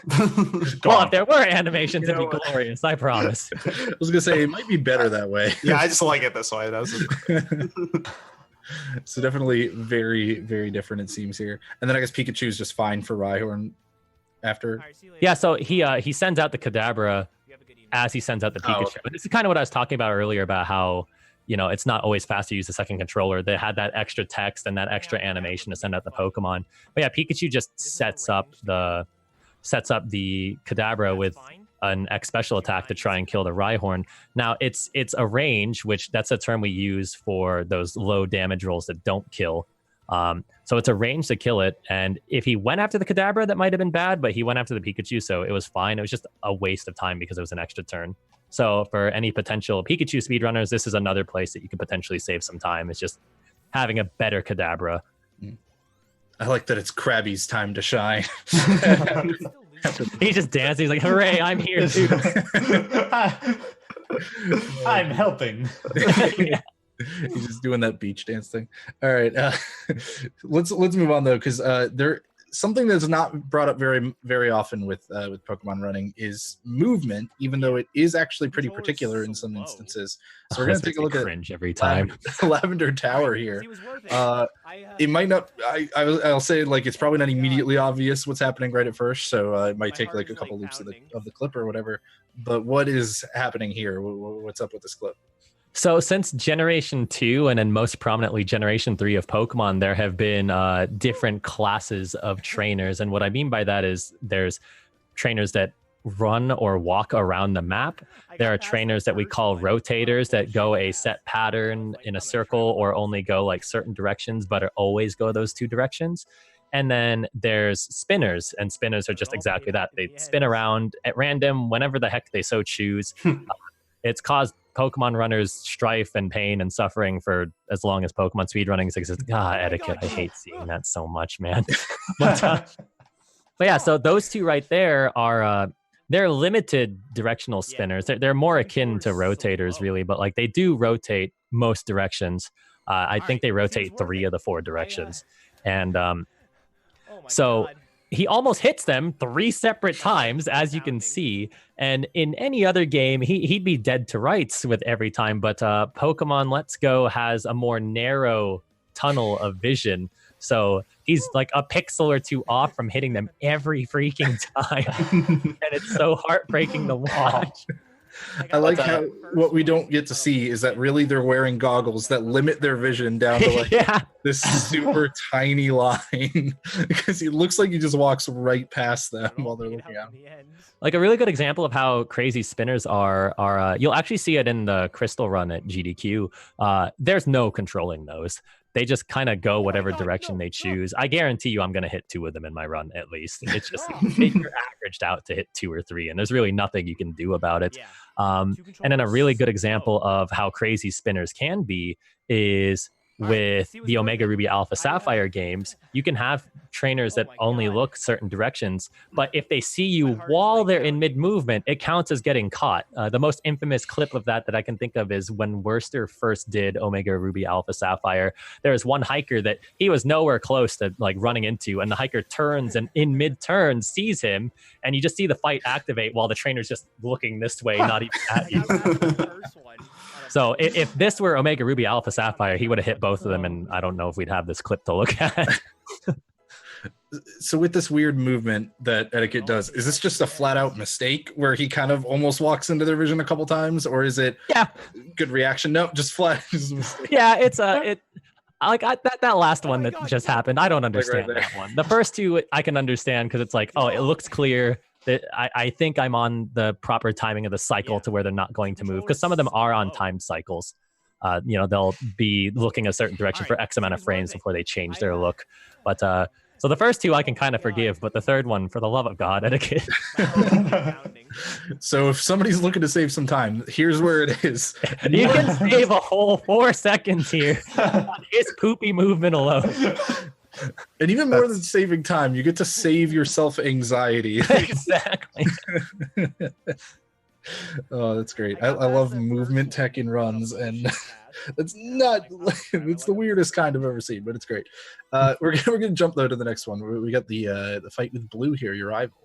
Well, if there were animations, it'd be glorious. I promise. I was gonna say it might be better that way. Yeah, I just like it this way. So definitely very, very different it seems here. And then I guess Pikachu is just fine for Rhyhorn after. Yeah, so he sends out the Kadabra as he sends out the Pikachu. okay. And this is kind of what I was talking about earlier about how, you know, it's not always fast to use the second controller. They had that extra text and that extra animation to send out the Pokemon. But yeah, Pikachu just sets up the Kadabra with an X special attack to try and kill the Rhyhorn. Now it's a range, which that's a term we use for those low damage rolls that don't kill. So it's a range to kill it. And if he went after the Kadabra, that might have been bad, but he went after the Pikachu, so it was fine. It was just a waste of time because it was an extra turn. So for any potential Pikachu speedrunners, this is another place that you can potentially save some time. It's just having a better Kadabra. I like that it's Krabby's time to shine. He's just dancing. He's like, hooray, I'm here too. I'm helping. Yeah. He's just doing that beach dance thing. All right, let's move on though, because there something that's not brought up very, very often with Pokemon running is movement, even though it is actually pretty particular in some instances. So we're gonna take a look at cringe every time. Lavender Tower here. It might not. I'll say like it's probably not immediately obvious what's happening right at first, so it might take like a couple loops of the clip or whatever. But what is happening here? What's up with this clip? So since Generation 2 and then most prominently Generation 3 of Pokemon, there have been different classes of trainers. And what I mean by that is there's trainers that run or walk around the map. There are trainers that we call rotators that go a set pattern in a circle or only go like certain directions, but always go those two directions. And then there's spinners, and spinners are just exactly that. They spin around at random whenever the heck they so choose. It's caused Pokemon runners strife and pain and suffering for as long as Pokemon speedrunning exists. Eddaket, I hate seeing that so much, man. But yeah, so those two right there are they're limited directional spinners. They're more akin to rotators, really, but like they do rotate most directions. I think they rotate 3 of the 4 directions, and so. He almost hits them 3 separate times, as you can see. And in any other game, he'd be dead to rights with every time. But Pokemon Let's Go has a more narrow tunnel of vision. So he's like a pixel or 2 off from hitting them every freaking time. And it's so heartbreaking to watch. I like how what we don't get to see is that really they're wearing goggles that limit their vision down to like this super tiny line, because it looks like he just walks right past them while they're looking at him. Like a really good example of how crazy spinners are you'll actually see it in the Crystal Run at GDQ. There's no controlling those. They just kind of go whatever direction they choose. I guarantee you I'm going to hit 2 of them in my run at least. It's just you're averaged out to hit 2 or 3, and there's really nothing you can do about it. And then a really good example of how crazy spinners can be is with the Omega Ruby Alpha Sapphire games. You can have trainers that only look certain directions, but if they see you while they're in mid-movement, it counts as getting caught. The most infamous clip of that I can think of is when Worcester first did Omega Ruby Alpha Sapphire. There was one hiker that he was nowhere close to like running into, and the hiker turns and in mid-turn sees him, and you just see the fight activate while the trainer's just looking this way, not even at you. So if this were Omega Ruby Alpha Sapphire, he would have hit both of them, and I don't know if we'd have this clip to look at. So with this weird movement that Eddaket does, is this just a flat out mistake where he kind of almost walks into their vision a couple times, or is it good reaction? No, just flat. Just a mistake. Yeah, it's that last one that just happened. I don't understand that one. The first two I can understand because it's like, oh, it looks clear that I think I'm on the proper timing of the cycle to where they're not going to move, because some of them are on timed cycles. They'll be looking a certain direction for X amount of frames before they change their look. But so the first two I can kind of forgive, but the third one, for the love of God, Eddaket. So if somebody's looking to save some time, here's where it is. You can save a whole 4 seconds here on his poopy movement alone. And even more than saving time, you get to save yourself anxiety. Exactly. Oh, that's great. I love movement tech in runs, and it's the weirdest kind I've ever seen, but it's great. We're gonna jump though to the next one. We got the fight with Blue here, your rival.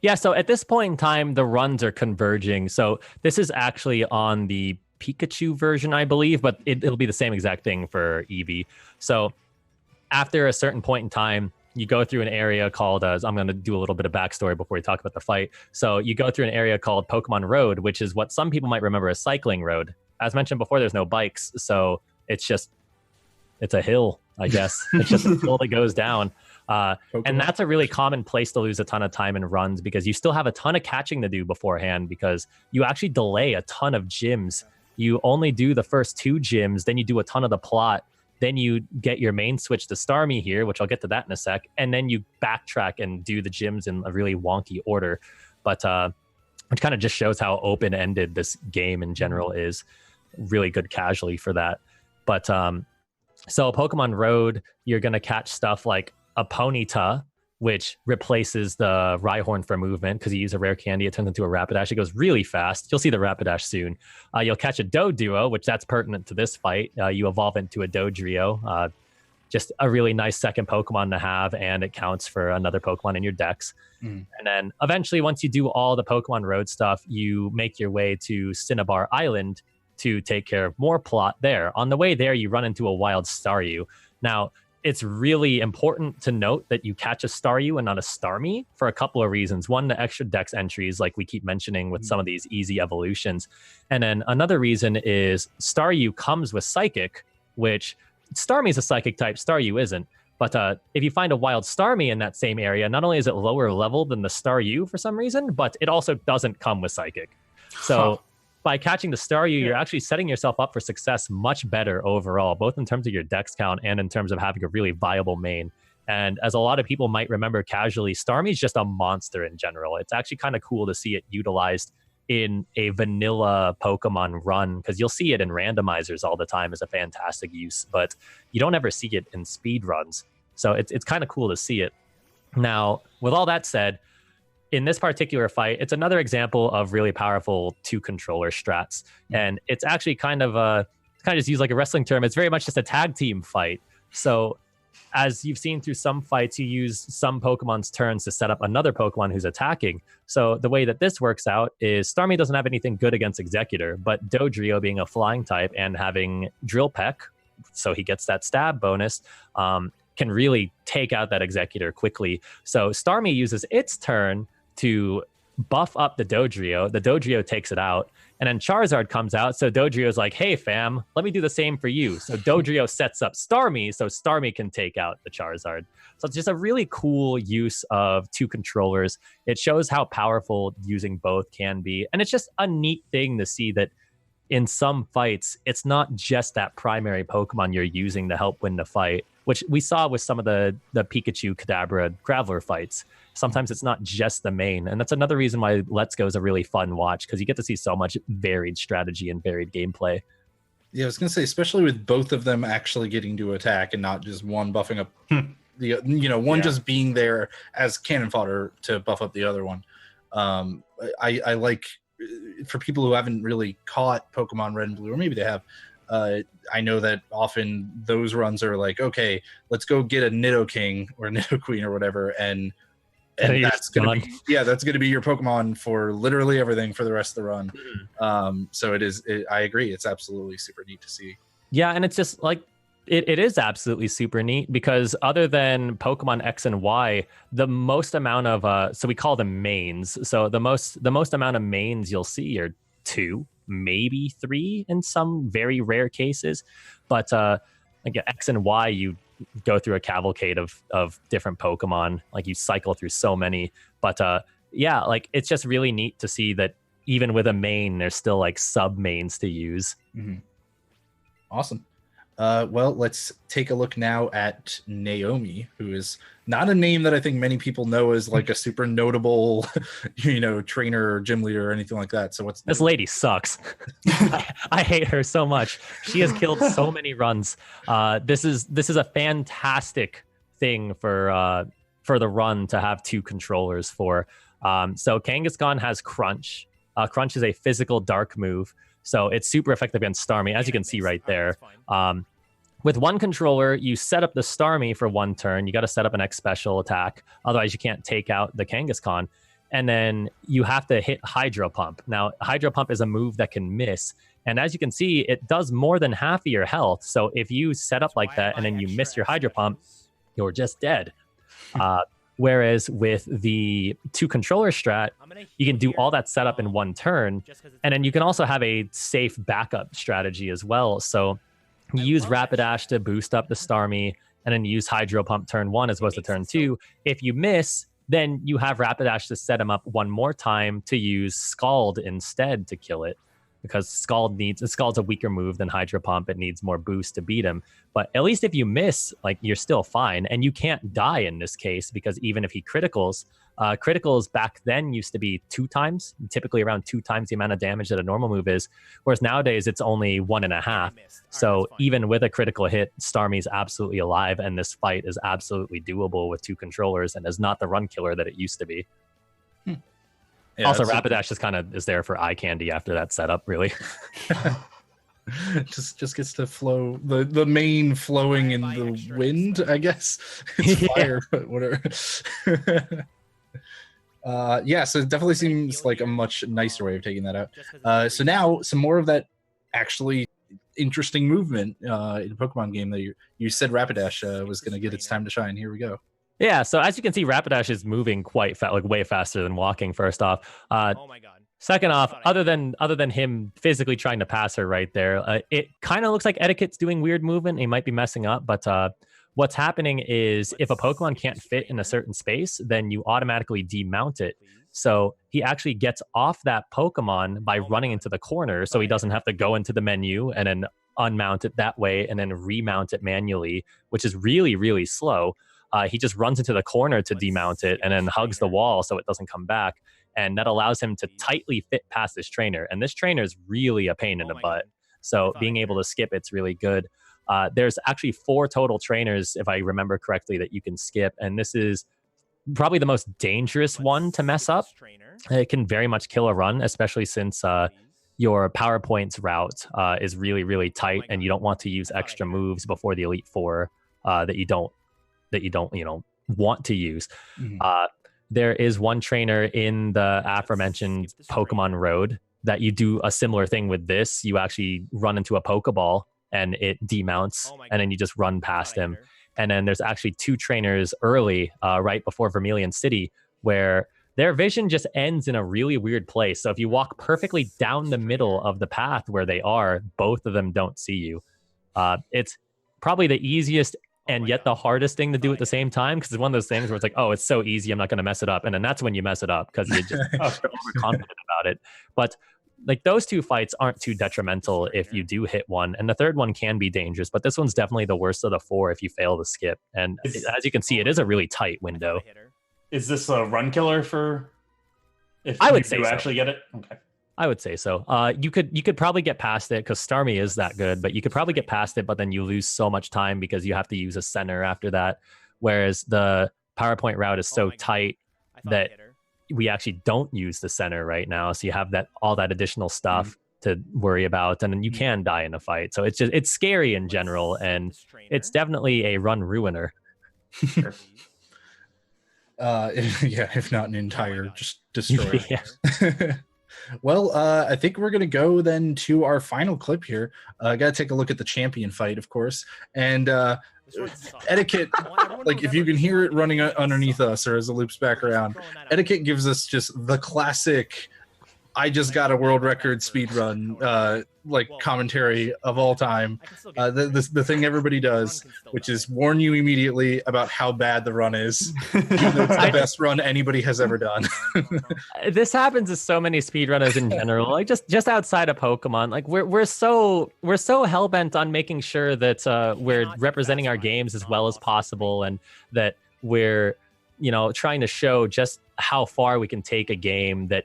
Yeah, so at this point in time, the runs are converging. So this is actually on the Pikachu version, I believe, but it'll be the same exact thing for Eevee. So after a certain point in time, you go through an area called, I'm going to do a little bit of backstory before we talk about the fight. So you go through an area called Pokemon Road, which is what some people might remember as cycling road. As mentioned before, there's no bikes, so it's a hill, I guess. It just slowly goes down. And that's a really common place to lose a ton of time in runs, because you still have a ton of catching to do beforehand, because you actually delay a ton of gyms. You only do the first 2 gyms, then you do a ton of the plot. Then you get your main switch to Starmie here, which I'll get to that in a sec. And then you backtrack and do the gyms in a really wonky order. But which kind of just shows how open-ended this game in general is. Really good casualty for that. But so Pokemon Road, you're going to catch stuff like a Ponyta, which replaces the Rhyhorn for movement, because you use a rare candy, it turns into a Rapidash. It goes really fast. You'll see the Rapidash soon. You'll catch a Doduo, which that's pertinent to this fight. You evolve into a Dodrio. Just a really nice second Pokemon to have, and it counts for another Pokemon in your decks. And then eventually, once you do all the Pokemon Road stuff, you make your way to Cinnabar Island to take care of more plot there. On the way there, you run into a wild Staryu. Now, it's really important to note that you catch a Staryu and not a Starmie for a couple of reasons. One, the extra dex entries, like we keep mentioning with some of these easy evolutions. And then another reason is Staryu comes with Psychic, which Starmie is a Psychic type, Staryu isn't. But if you find a wild Starmie in that same area, not only is it lower level than the Staryu for some reason, but it also doesn't come with Psychic. So by catching the Staryu, you're actually setting yourself up for success much better overall, both in terms of your dex count and in terms of having a really viable main. And as a lot of people might remember casually, Starmie is just a monster in general. It's actually kind of cool to see it utilized in a vanilla Pokemon run, because you'll see it in randomizers all the time as a fantastic use, but you don't ever see it in speed runs. So it's kind of cool to see it. Now, with all that said, in this particular fight, it's another example of really powerful 2 controller strats. And it's actually kind of just used like a wrestling term. It's very much just a tag team fight. So as you've seen through some fights, you use some Pokemon's turns to set up another Pokemon who's attacking. So the way that this works out is Starmie doesn't have anything good against Executor, but Dodrio being a flying type and having Drill Peck, so he gets that stab bonus, can really take out that Executor quickly. So Starmie uses its turn to buff up the Dodrio takes it out, and then Charizard comes out, so Dodrio's like, hey fam, let me do the same for you. So Dodrio sets up Starmie so Starmie can take out the Charizard. So it's just a really cool use of 2 controllers. It shows how powerful using both can be, and it's just a neat thing to see that in some fights, it's not just that primary Pokemon you're using to help win the fight, which we saw with some of the Pikachu, Kadabra, Graveler fights. Sometimes it's not just the main. And that's another reason why Let's Go is a really fun watch, because you get to see so much varied strategy and varied gameplay. Yeah, I was going to say, especially with both of them actually getting to attack and not just one buffing up one just being there as cannon fodder to buff up the other one. I like, for people who haven't really caught Pokemon Red and Blue, or maybe they have, I know that often those runs are like, okay, let's go get a Nidoking or Nidoqueen or whatever, and that's gonna be your Pokemon for literally everything for the rest of the run. So I agree, it's absolutely super neat to see. Yeah, and it's just like It is absolutely super neat because other than Pokemon X and Y, the most amount of so we call them mains. So the most amount of mains you'll see are 2, maybe 3 in some very rare cases. But like X and Y, you go through a cavalcade of different Pokemon. Like you cycle through so many. But yeah, like it's just really neat to see that even with a main, there's still like sub mains to use. Mm-hmm. Awesome. Well, let's take a look now at Naomi, who is not a name that I think many people know as like a super notable, trainer or gym leader or anything like that. So what's this lady sucks. I hate her so much. She has killed so many runs. This is a fantastic thing for the run to have 2 controllers for. So Kangaskhan has Crunch. Crunch is a physical dark move. So it's super effective against Starmie, as you can see right there. With one controller, you set up the Starmie for 1 turn. You got to set up an X special attack. Otherwise, you can't take out the Kangaskhan. And then you have to hit Hydro Pump. Now, Hydro Pump is a move that can miss. And as you can see, it does more than half of your health. So if you set up like that and then you miss your Hydro Pump, you're just dead. Whereas with the 2 controller strat, you can do all that setup in 1 turn. And then you can also have a safe backup strategy as well. So you use Rapidash to boost up the Starmie, and then you use Hydro Pump turn 1 as opposed to turn 2. If you miss, then you have Rapidash to set him up 1 more time to use Scald instead to kill it. Because Scald's a weaker move than Hydro Pump. It needs more boost to beat him. But at least if you miss, like you're still fine. And you can't die in this case because even if he criticals back then used to be 2 times, typically around 2 times the amount of damage that a normal move is. Whereas nowadays it's only 1.5. So even with a critical hit, Starmie's absolutely alive. And this fight is absolutely doable with 2 controllers and is not the run killer that it used to be. Yeah, also, Rapidash just kind of is there for eye candy after that setup, really. just gets to flow the main flowing in the wind, I guess. It's fire, but whatever. Yeah, so it definitely seems like a much nicer way of taking that out. So now some more of that actually interesting movement in a Pokemon game that you said Rapidash was going to get its time to shine. Here we go. Yeah, so as you can see, Rapidash is moving quite fast, like way faster than walking. First off, oh my god. Second off, other than him physically trying to pass her right there, it kind of looks like Eddaket's doing weird movement. He might be messing up, but what's happening is if a Pokemon can't fit in a certain space, then you automatically demount it. So he actually gets off that Pokemon by running into the corner, so he doesn't have to go into the menu and then unmount it that way and then remount it manually, which is really, really slow. He just runs into the corner to demount it and then hugs the wall so it doesn't come back. And that allows him to tightly fit past this trainer. And this trainer is really a pain in the butt. So being able to skip it's really good. There's actually 4 total trainers, if I remember correctly, that you can skip. And this is probably the most dangerous one to mess up. It can very much kill a run, especially since your PowerPoints route is really, really tight. And you don't want to use extra moves before the Elite Four that you don't want to use. Mm-hmm. There is one trainer in the aforementioned Pokemon Road that you do a similar thing with this. You actually run into a Pokeball and it demounts, and then you just run past him. And then there's actually 2 trainers early, right before Vermilion City, where their vision just ends in a really weird place. So if you walk perfectly down the middle of the path where they are, both of them don't see you. It's probably the easiest and yet the hardest thing to do at the same time, because it's one of those things where it's like, oh, it's so easy, I'm not going to mess it up. And then that's when you mess it up because you're just overconfident about it. But like those 2 fights aren't too detrimental if you do hit one. And the third one can be dangerous, but this one's definitely the worst of the 4 if you fail to skip. And as you can see, it is a really tight window. Is this a run killer for if I would say you so. actually get it? Okay. I would say so. You could probably get past it because Starmie is that good, but you could probably get past it, but then you lose so much time because you have to use a center after that. Whereas the PowerPoint route is so tight that we actually don't use the center right now. So you have all that additional stuff to worry about, and then you can die in a fight. So it's scary in general, and it's definitely a run ruiner. Sure. If not an entire just destroyer. Yeah. Well, I think we're gonna go then to our final clip here. Gotta take a look at the champion fight, of course, and Eddaket. Like if you can hear it running underneath us, or as it loops back around, Eddaket gives us just the classic. I just got a world record speedrun like commentary of all time. The thing everybody does, which is warn you immediately about how bad the run is. It's the best run anybody has ever done. This happens to so many speedrunners in general. Like just outside of Pokemon, like we're so hell bent on making sure that we're representing our games as well as possible, and that we're trying to show just how far we can take a game. That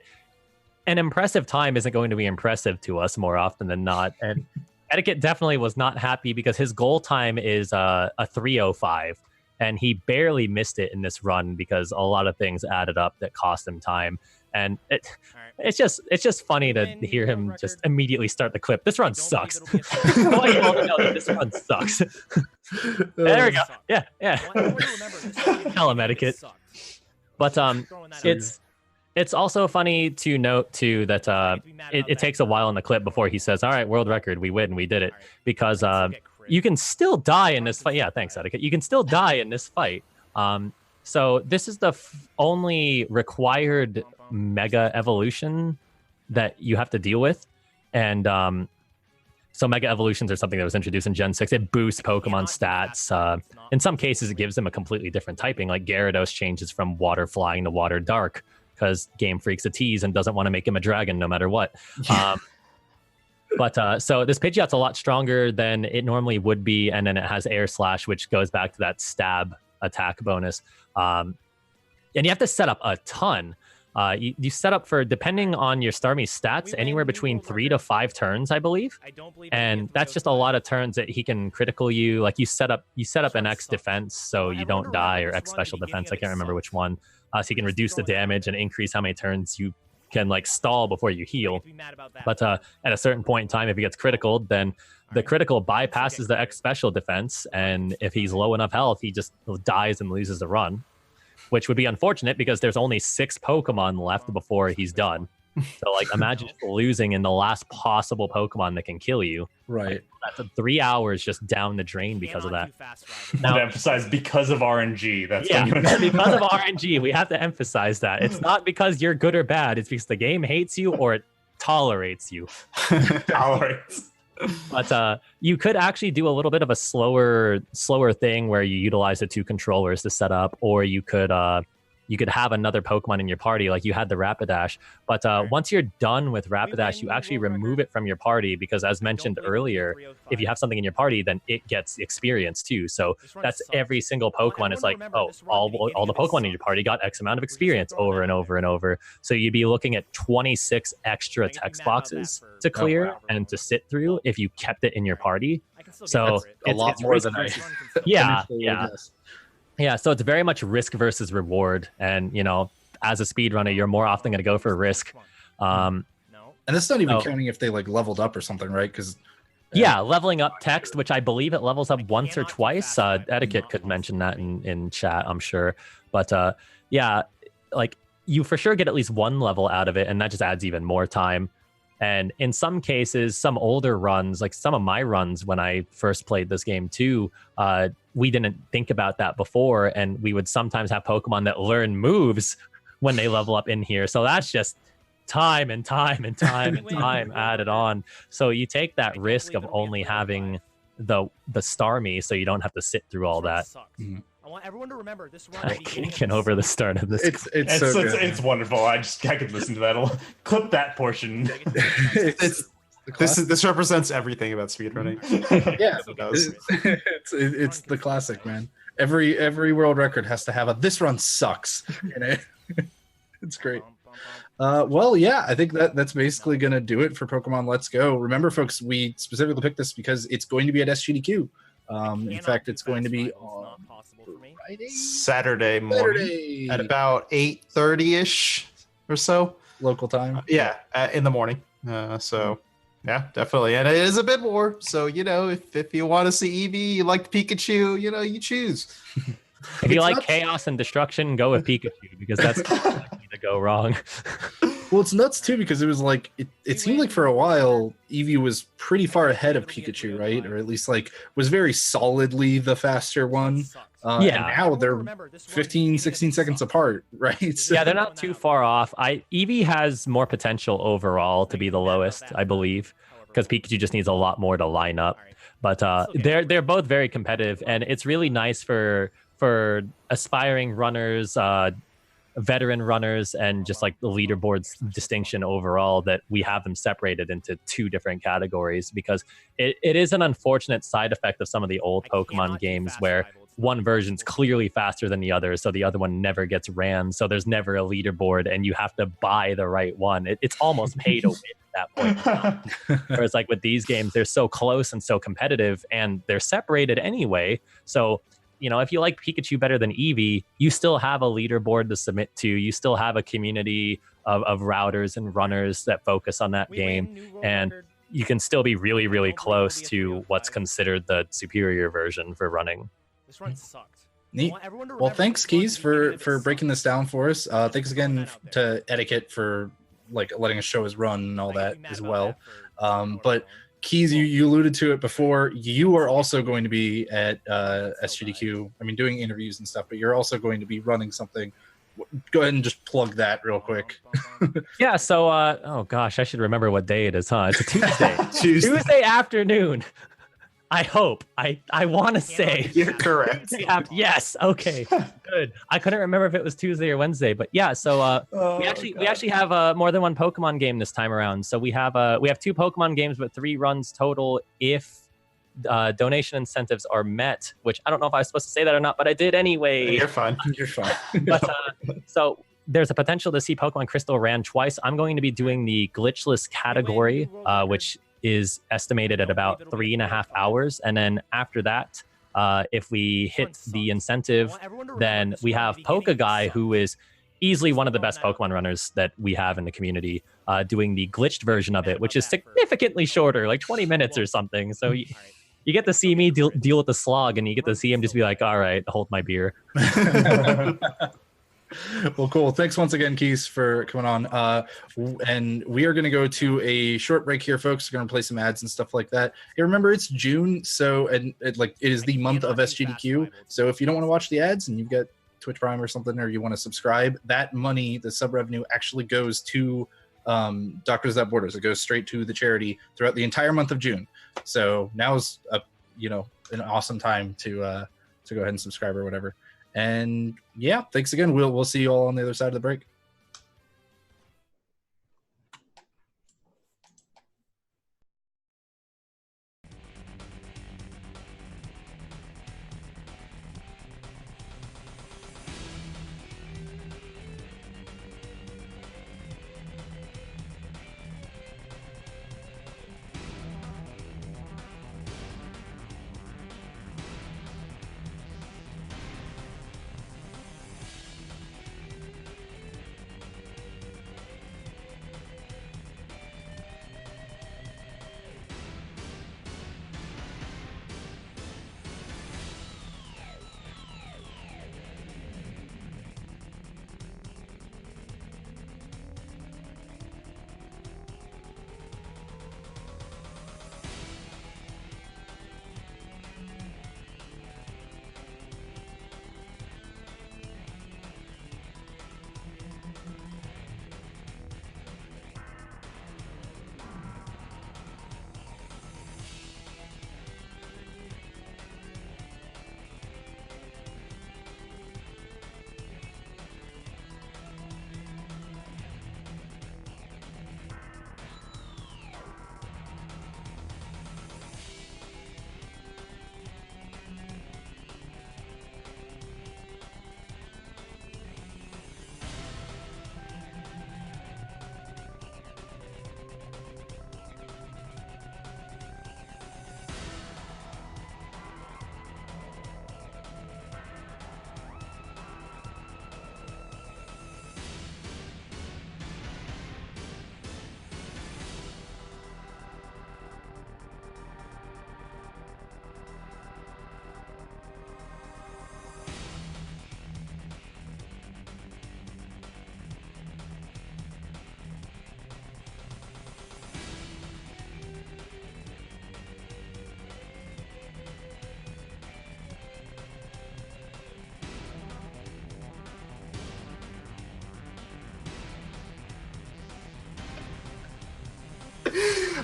an impressive time isn't going to be impressive to us more often than not. And Eddaket definitely was not happy because his goal time is a 3:05, and he barely missed it in this run because a lot of things added up that cost him time. And it's just funny to hear him just immediately start the clip. This run sucks. I want you all to know that this run sucks. There we go. Yeah. Tell him, Eddaket. But it's also funny to note too that it takes a while in the clip before he says, "All right, world record, we win, we did it," because you can still die in this fight. Yeah, thanks, Eddaket. You can still die in this fight. So this is the only required mega evolution that you have to deal with, and so mega evolutions are something that was introduced in Gen 6. It boosts Pokemon stats. In some cases, it gives them a completely different typing. Like Gyarados changes from water flying to water dark, because Game Freak's a tease and doesn't want to make him a dragon no matter what. But so this Pidgeot's a lot stronger than it normally would be, and then it has Air Slash, which goes back to that stab attack bonus. And you have to set up a ton. You set up for, depending on your Starmie stats, anywhere between 3 to 5 turns, I believe. And that's just a lot of turns that he can critical you. Like you set up an X defense so you don't die, or X special defense. I can't remember which one. So you can reduce the damage and increase how many turns you can like stall before you heal. But at a certain point in time, if he gets critical, then the critical bypasses the X special defense. And if he's low enough health, he just dies and loses the run, which would be unfortunate because there's only 6 Pokemon left before he's done. So like imagine losing in the last possible Pokemon that can kill you. Right. Like, that's 3 hours just down the drain because of that. Now, to emphasize, because of RNG. That's because of RNG. We have to emphasize that. It's not because you're good or bad. It's because the game hates you or it tolerates you. Tolerates. But you could actually do a little bit of a slower thing where you utilize the 2 controllers to set up, or you could have another Pokemon in your party, like you had the Rapidash. But once you're done with Rapidash, you actually remove it from your party, because as mentioned earlier, if you have something in your party, then it gets experience too. So that's every single Pokemon. It's like, oh, all the Pokemon in your party got X amount of experience over and over and over. So you'd be looking at 26 extra text boxes to clear and to sit through if you kept it in your party. So a lot more than I. Yeah. Yeah, so it's very much risk versus reward. And, as a speedrunner, you're more often going to go for risk. And that's not even counting if they like leveled up or something, right? Because leveling up text, which I believe it levels up once or twice. Eddaket could mention that in chat, I'm sure. But like you for sure get at least 1 level out of it, and that just adds even more time. And in some cases, some older runs, like some of my runs when I first played this game too, we didn't think about that before. And we would sometimes have Pokemon that learn moves when they level up in here. So that's just time and time and time and time added on. So you take that risk of only having the Starmie, so you don't have to sit through all that. I want everyone to remember this run. I can't over the start of this. It's wonderful. I could listen to that. I'll clip that portion. This represents everything about speedrunning. Yeah, it's the classic, man. Every world record has to have a "this run sucks" in it. It's great. Well, yeah, I think that's basically going to do it for Pokemon Let's Go. Remember, folks, we specifically picked this because it's going to be at SGDQ. In fact, it's going to be on Friday? Saturday morning at about 8:30ish or so. Local time? In the morning. So, yeah, definitely. And it is a bit more. So, if you want to see Eevee, you like Pikachu, you choose. If you like chaos and destruction, go with Pikachu, because that's likely to go wrong. Well, it's nuts too because it was like it seemed like for a while Eevee was pretty far ahead of Pikachu, right? Or at least like was very solidly the faster one. And now they're 15, 16 seconds apart, right? So, Yeah, they're not too far off. Eevee has more potential overall to be the lowest, I believe, because Pikachu just needs a lot more to line up. But they're both very competitive, and it's really nice for aspiring runners, veteran runners, and just like the leaderboard's distinction overall, that we have them separated into two different categories, because it is an unfortunate side effect of some of the old Pokemon games where one version's clearly faster than the other, so the other one never gets ran, so there's never a leaderboard, and you have to buy the right one. It's almost pay to win at that point. Whereas like with these games, they're so close and so competitive, and they're separated anyway, so if you like Pikachu better than Eevee, you still have a leaderboard to submit to. You still have a community of routers and runners that focus on that game. And you can still be really, really close to what's considered the superior version for running. This run sucked. Neat. Well, thanks, Keys, for breaking this down for us. Thanks again to Eddaket for like letting us show his run and all that as well. But Keys, you alluded to it before. You are also going to be at SGDQ. I mean, doing interviews and stuff, but you're also going to be running something. Go ahead and just plug that real quick. Yeah. So, oh gosh, I should remember what day it is, huh? It's a Tuesday. Tuesday afternoon. I hope. I want to say You're correct. Yes. Okay. Good. I couldn't remember if it was Tuesday or Wednesday, but yeah. So we actually have more than one Pokemon game this time around. So we have 2 Pokemon games, but 3 runs total if donation incentives are met. Which I don't know if I was supposed to say that or not, but I did anyway. You're fine. You're fine. But so there's a potential to see Pokemon Crystal ran twice. I'm going to be doing the glitchless category, which is estimated at about 3.5 hours, and then after that, if we hit the incentive, then we have Poke Guy, who is easily one of the best Pokemon runners that we have in the community, doing the glitched version of it, which is significantly shorter, like 20 minutes or something. So you get to see me deal with the slog, and you get to see him just be like, all right, hold my beer. Well, cool. Thanks once again, Keys, for coming on. And we are going to go to a short break here, folks. We're going to play some ads and stuff like that. Hey, remember, it's June, so it is the month of SGDQ. So if you don't want to watch the ads and you've got Twitch Prime or something, or you want to subscribe, that money, the sub revenue, actually goes to Doctors Without Borders. It goes straight to the charity throughout the entire month of June. So now's an awesome time to go ahead and subscribe or whatever. And yeah, thanks again. We'll see you all on the other side of the break.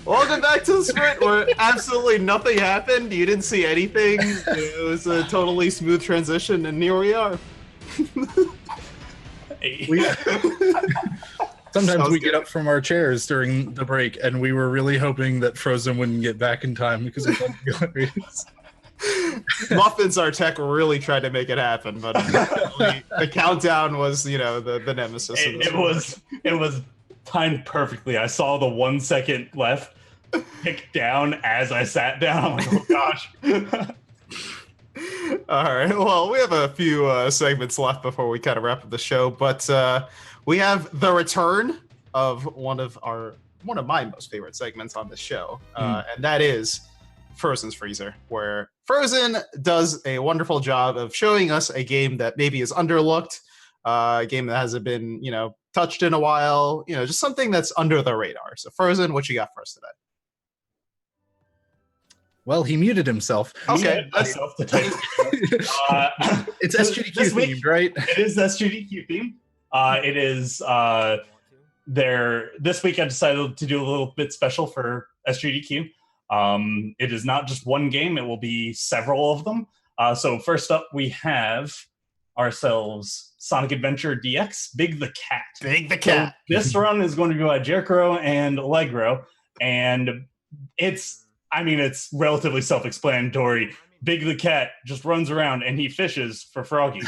Welcome back to the sprint where absolutely nothing happened. You didn't see anything. It was a totally smooth transition, and here we are. Sometimes we get up from our chairs during the break, and we were really hoping that Frozen wouldn't get back in time because it would be hilarious. Muffins, our tech, really tried to make it happen, but the countdown was, the nemesis. It was timed perfectly. I saw the 1 second left tick down as I sat down. I'm like, oh gosh. All right. Well, we have a few segments left before we kind of wrap up the show, but we have the return of one of my most favorite segments on the show, and that is Frozen's Freezer, where Frozen does a wonderful job of showing us a game that maybe is underlooked, a game that hasn't been, touched in a while, just something that's under the radar. So Frozen, what you got for us today? Well, he muted himself. Okay. It's SGDQ themed, right? It is SGDQ themed. It is this week I decided to do a little bit special for SGDQ. It is not just one game, it will be several of them. So first up we have ourselves Sonic Adventure DX, Big the Cat. Big the Cat. So this run is going to be by Jericho and Allegro, and it's relatively self-explanatory. Big the Cat just runs around and he fishes for Froggy.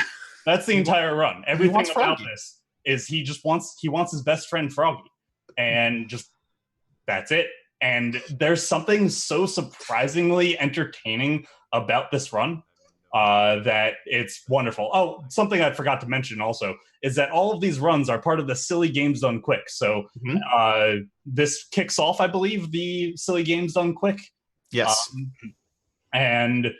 That's the entire run. Everything about this is he wants his best friend Froggy, and just that's it. And there's something so surprisingly entertaining about this run that it's wonderful. Oh, something I forgot to mention also is that all of these runs are part of the Silly Games Done Quick. So this kicks off, I believe, the Silly Games Done Quick. Yes. And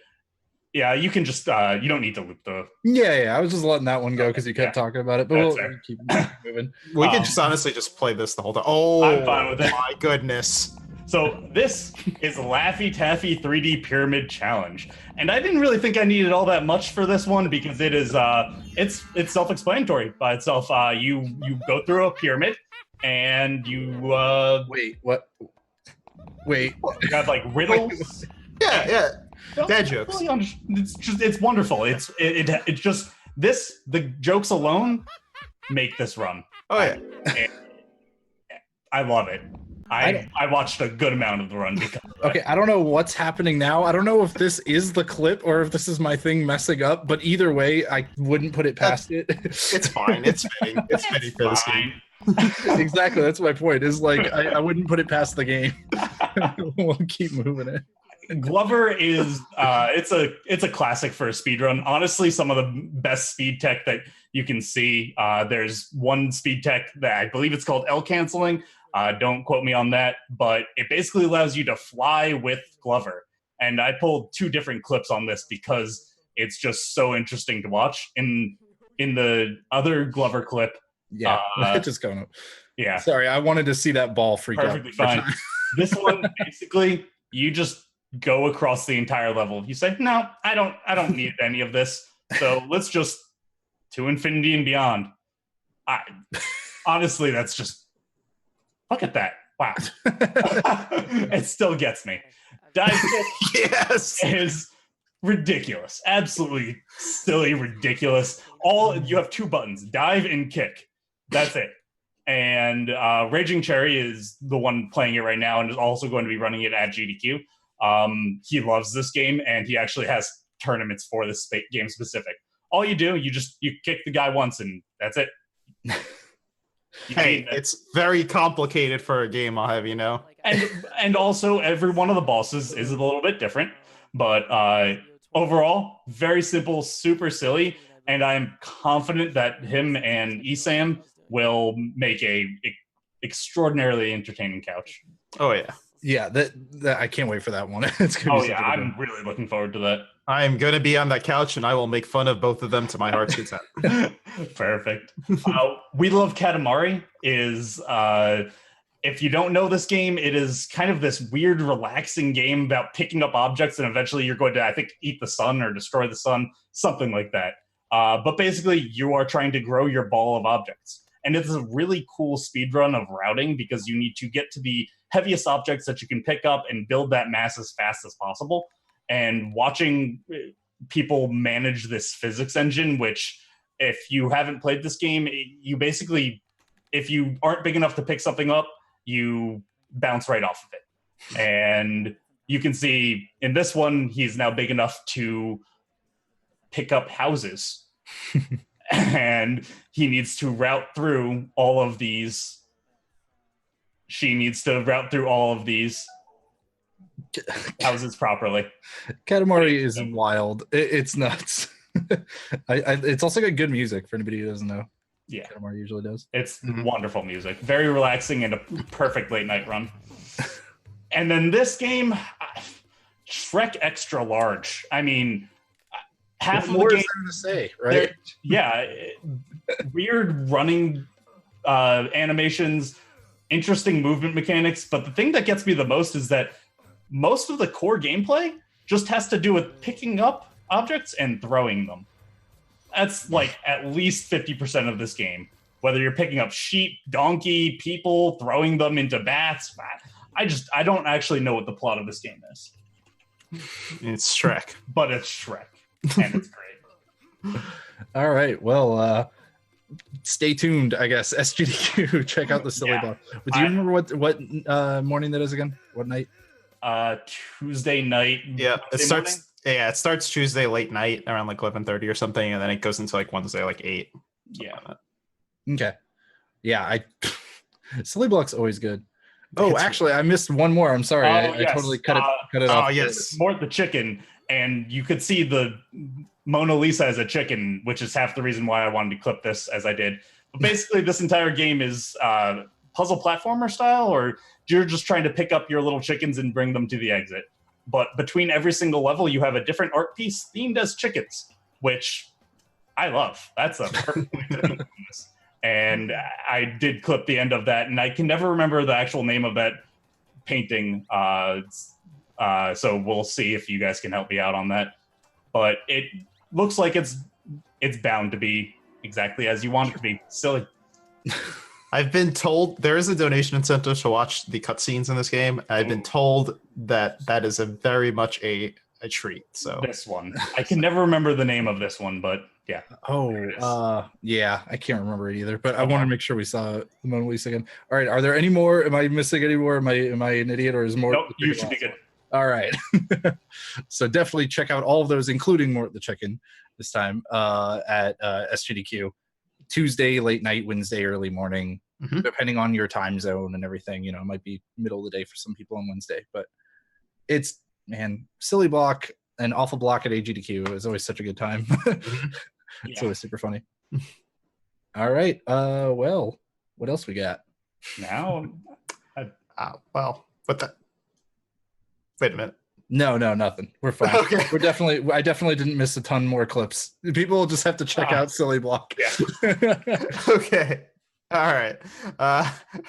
yeah, you can just, you don't need to loop the... Yeah, I was just letting that one go because you kept talking about it, but we'll keep moving. We could just honestly just play this the whole time. Oh, I'm fine with it. My goodness. So this is Laffy Taffy 3D Pyramid Challenge, and I didn't really think I needed all that much for this one because it is it's self-explanatory by itself. You go through a pyramid, and you Wait. You have like riddles. Yeah. Dad jokes. It's wonderful. It's just this. The jokes alone make this run. Oh yeah. I love it. I watched a good amount of the run because okay, I don't know what's happening now. I don't know if this is the clip or if this is my thing messing up, but either way, I wouldn't put it past it. It's fine. It's fitting. It's fitting for this game. Exactly. That's my point. Is like I wouldn't put it past the game. We'll keep moving it. Glover is it's a classic for a speedrun. Honestly, some of the best speed tech that you can see. There's one speed tech that I believe it's called L canceling. Don't quote me on that, but it basically allows you to fly with Glover. And I pulled 2 different clips on this because it's just so interesting to watch. In the other Glover clip, just going up. Yeah. Sorry, I wanted to see that ball freak Perfectly out. fine. This one, basically, you just go across the entire level. You say, no, I don't need any of this. So let's just to infinity and beyond. Honestly, that's just, look at that. Wow. It still gets me. Dive kick is ridiculous. Absolutely silly, ridiculous. You have 2 buttons, dive and kick. That's it. And Raging Cherry is the one playing it right now and is also going to be running it at GDQ. He loves this game, and he actually has tournaments for this game specific. All you do, you kick the guy once, and that's it. Hey, it's very complicated for a game, I'll have you know. And also, every one of the bosses is a little bit different, but overall, very simple, super silly, and I'm confident that him and Esam will make a extraordinarily entertaining couch. Oh yeah. Yeah, that I can't wait for that one. It's gonna be I'm really looking forward to that. I am going to be on that couch, and I will make fun of both of them to my heart's content. Perfect. We Love Katamari is, if you don't know this game, it is kind of this weird, relaxing game about picking up objects, and eventually you're going to, I think, eat the sun or destroy the sun, something like that. But basically, you are trying to grow your ball of objects. And it's a really cool speedrun of routing because you need to get to the heaviest objects that you can pick up and build that mass as fast as possible. And watching people manage this physics engine, which if you haven't played this game, you basically, if you aren't big enough to pick something up, you bounce right off of it. And you can see in this one, he's now big enough to pick up houses. And he needs to route through all of these. She needs to route through all of these houses properly. Katamari is wild. It's nuts. It's also got good music for anybody who doesn't know. Yeah, Katamari usually does. It's wonderful music, very relaxing, and a perfect late night run. And then this game, Shrek Extra Large. I mean, half of the game to say, right? Yeah, weird running animations, interesting movement mechanics. But the thing that gets me the most is that most of the core gameplay just has to do with picking up objects and throwing them. That's like at least 50% of this game. Whether you're picking up sheep, donkey, people, throwing them into bats. I don't actually know what the plot of this game is. It's Shrek. But it's Shrek. And it's great. All right. Well, stay tuned, I guess. SGDQ. Check out the silly block. But do you remember what morning that is again? What night? Tuesday night. Yeah, it starts. Morning? Yeah, it starts Tuesday late night around like 11:30 or something, and then it goes into like Wednesday like 8. Yeah. Okay. Yeah, silly block's always good. Oh, actually, I missed one more. I'm sorry. I totally cut it off. Oh, yes. Mort the chicken, and you could see the Mona Lisa as a chicken, which is half the reason why I wanted to clip this as I did. But basically, this entire game is puzzle platformer style, or you're just trying to pick up your little chickens and bring them to the exit. But between every single level, you have a different art piece themed as chickens, which I love. That's a perfect way to do this. And I did clip the end of that, and I can never remember the actual name of that painting. So we'll see if you guys can help me out on that. But it looks like it's bound to be exactly as you want it to be. Silly. I've been told there is a donation incentive to watch the cutscenes in this game. I've been told that is a very much a treat. So this one, I can never remember the name of this one, but yeah. Oh, yeah, I can't remember it either. But I want to make sure we saw the Mona Lisa again. All right, are there any more? Am I missing any more? Am I an idiot, or is more? Nope, you should be good. All right. So definitely check out all of those, including Mort the Chicken this time at SGDQ. Tuesday late night, Wednesday early morning, depending on your time zone and everything. You know, it might be middle of the day for some people on Wednesday, but it's, man, silly block and awful block at AGDQ is always such a good time. It's always super funny. All right. Well, what else we got? Now, well, what the? Wait a minute. No, nothing. We're fine. Okay. I definitely didn't miss a ton more clips. People will just have to check out Silly Block. Yeah. Okay. All right.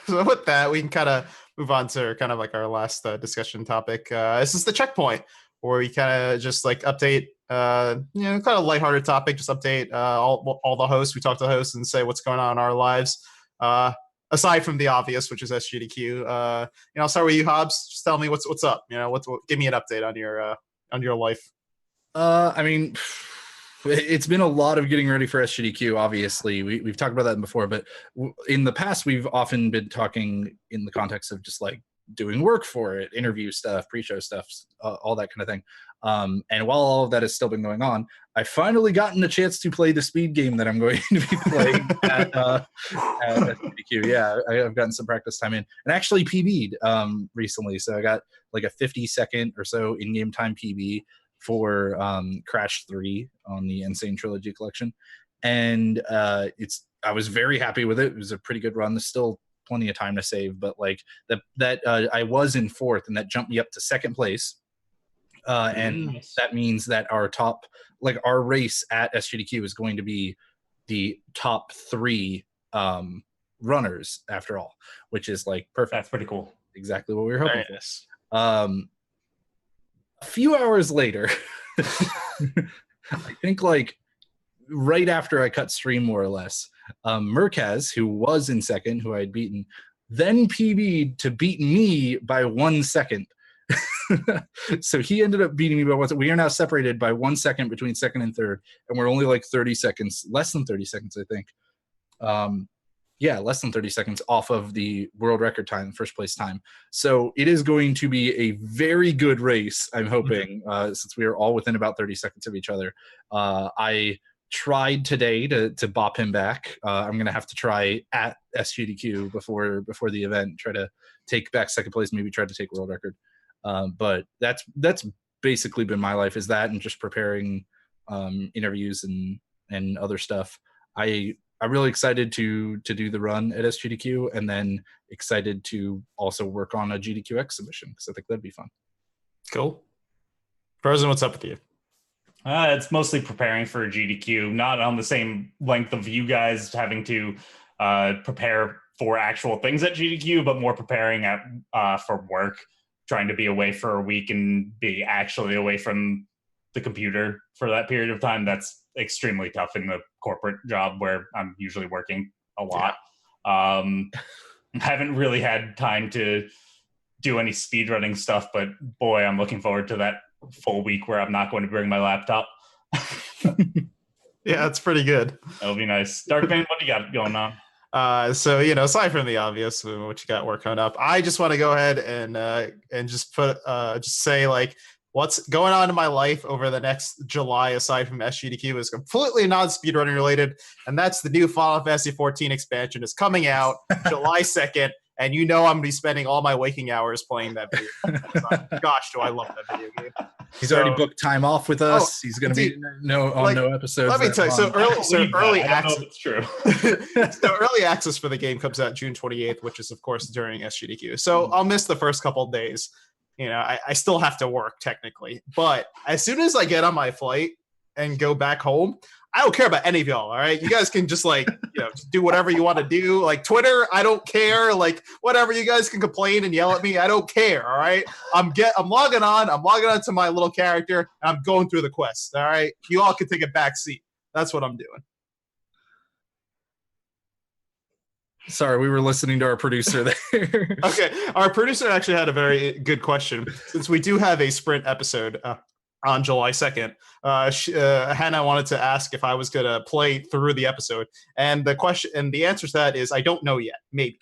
So with that, we can kind of move on to kind of like our last discussion topic. This is the checkpoint, where we kind of just like update, kind of lighthearted topic, just update all the hosts. We talk to the hosts and say what's going on in our lives. Aside from the obvious, which is SGDQ, I'll start with you, JHobz. Just tell me what's up. Give me an update on your life. I mean, it's been a lot of getting ready for SGDQ. Obviously, we've talked about that before, but in the past, we've often been talking in the context of just like doing work for it, interview stuff, pre-show stuff, all that kind of thing. And while all of that has still been going on, I finally gotten a chance to play the speed game that I'm going to be playing at SGDQ. Yeah, I've gotten some practice time in, and actually PB'd recently. So I got like a 50-second or so in-game time PB for Crash 3 on the Insane Trilogy collection, and I was very happy with it. It was a pretty good run. There's still plenty of time to save, but like that I was in 4th, and that jumped me up to 2nd place. And that means that our race at SGDQ is going to be the top 3 runners after all, which is like perfect. That's pretty cool. Exactly what we were hoping for. A few hours later, I think like right after I cut stream more or less, Merkaz, who was in 2nd, who I had beaten, then PB'd to beat me by 1 second. So he ended up beating me by 1 second. We are now separated by 1 second between second and third, and we're only like 30 seconds, less than 30 seconds, I think. Less than 30 seconds off of the world record time, first place time. So it is going to be a very good race, I'm hoping, since we are all within about 30 seconds of each other. I tried today to bop him back. I'm going to have to try at SGDQ before the event, try to take back second place, maybe try to take world record. But that's basically been my life, is that and just preparing interviews and other stuff. I'm really excited to do the run at SGDQ, and then excited to also work on a GDQ exhibition, because I think that'd be fun. Cool. Frozen, what's up with you? It's mostly preparing for GDQ, not on the same length of you guys having to prepare for actual things at GDQ, but more preparing for work, trying to be away for a week and be actually away from the computer for that period of time. That's extremely tough in the corporate job where I'm usually working a lot. Haven't really had time to do any speedrunning stuff, but boy, I'm looking forward to that full week where I'm not going to bring my laptop. Yeah, that's pretty good. That'll be nice. Darkman, what do you got going on? So aside from the obvious, what you got working up, I just want to go ahead and just say like what's going on in my life over the next July, aside from SGDQ, is completely non-speedrunning related, and that's the new Final Fantasy 14 expansion is coming out July 2nd, and I'm going to be spending all my waking hours playing that video game. Gosh, do I love that video game. He's already booked time off with us. He's going to be no episodes. Let me tell you, early access. It's true. So early access for the game comes out June 28th, which is of course during SGDQ. So I'll miss the first couple of days. I still have to work technically, but as soon as I get on my flight and go back home, I don't care about any of y'all. All right, you guys can just just do whatever you want to do. Like Twitter, I don't care. Like whatever, you guys can complain and yell at me. I don't care. All right, I'm logging on. I'm logging on to my little character, and I'm going through the quest. All right, you all can take a back seat. That's what I'm doing. Sorry, we were listening to our producer there. Okay, our producer actually had a very good question. Since we do have a sprint episode on July 2nd, Hannah wanted to ask if I was going to play through the episode. And the answer to that is I don't know yet. Maybe.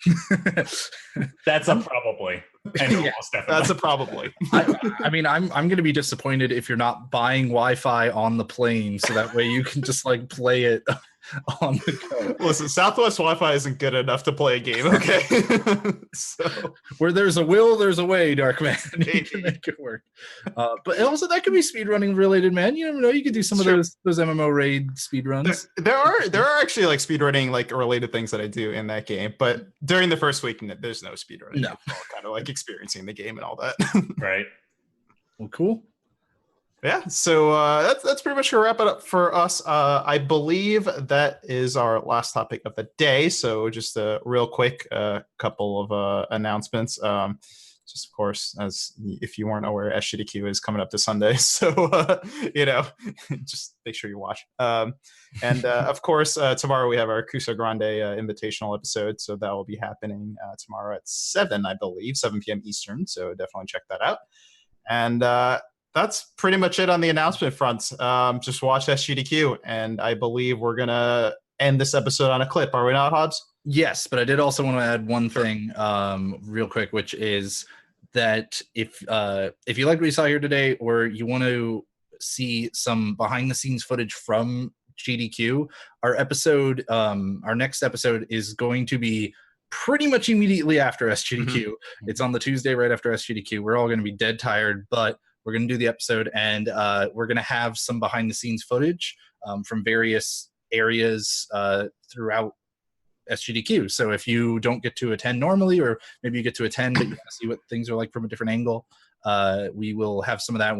That's a probably. And Yeah, that's a probably. I mean, I'm going to be disappointed if you're not buying Wi-Fi on the plane, so that way you can just play it on the go. Listen, Southwest Wi-Fi isn't good enough to play a game, okay? So where there's a will, there's a way, Darkman. You can make it work. But also, that could be speedrunning related, man. You never know. You could do some of those MMO raid speedruns. There are actually speedrunning related things that I do in that game, but during the first week, there's no speedrunning. No, kind of experiencing the game and all that. Right. Well, cool. Yeah, so that's pretty much gonna wrap it up for us. I believe that is our last topic of the day. So just a real quick couple of announcements. Just of course, as if you weren't aware, SGDQ is coming up this Sunday, so just make sure you watch. And of course, tomorrow we have our Cusa Grande Invitational episode, so that will be happening tomorrow at 7, I believe, 7 p.m. Eastern. So definitely check that out. And that's pretty much it on the announcement front. Just watch SGDQ, and I believe we're gonna end this episode on a clip. Are we not, JHobz? Yes, but I did also want to add one thing real quick, which is that if you like what you saw here today, or you want to see some behind the scenes footage from GDQ, our next episode is going to be pretty much immediately after SGDQ. Mm-hmm. It's on the Tuesday right after SGDQ. We're all going to be dead tired, but we're going to do the episode, and we're going to have some behind the scenes footage from various areas throughout SGDQ. So if you don't get to attend normally, or maybe you get to attend but you want to see what things are like from a different angle, we will have some of that.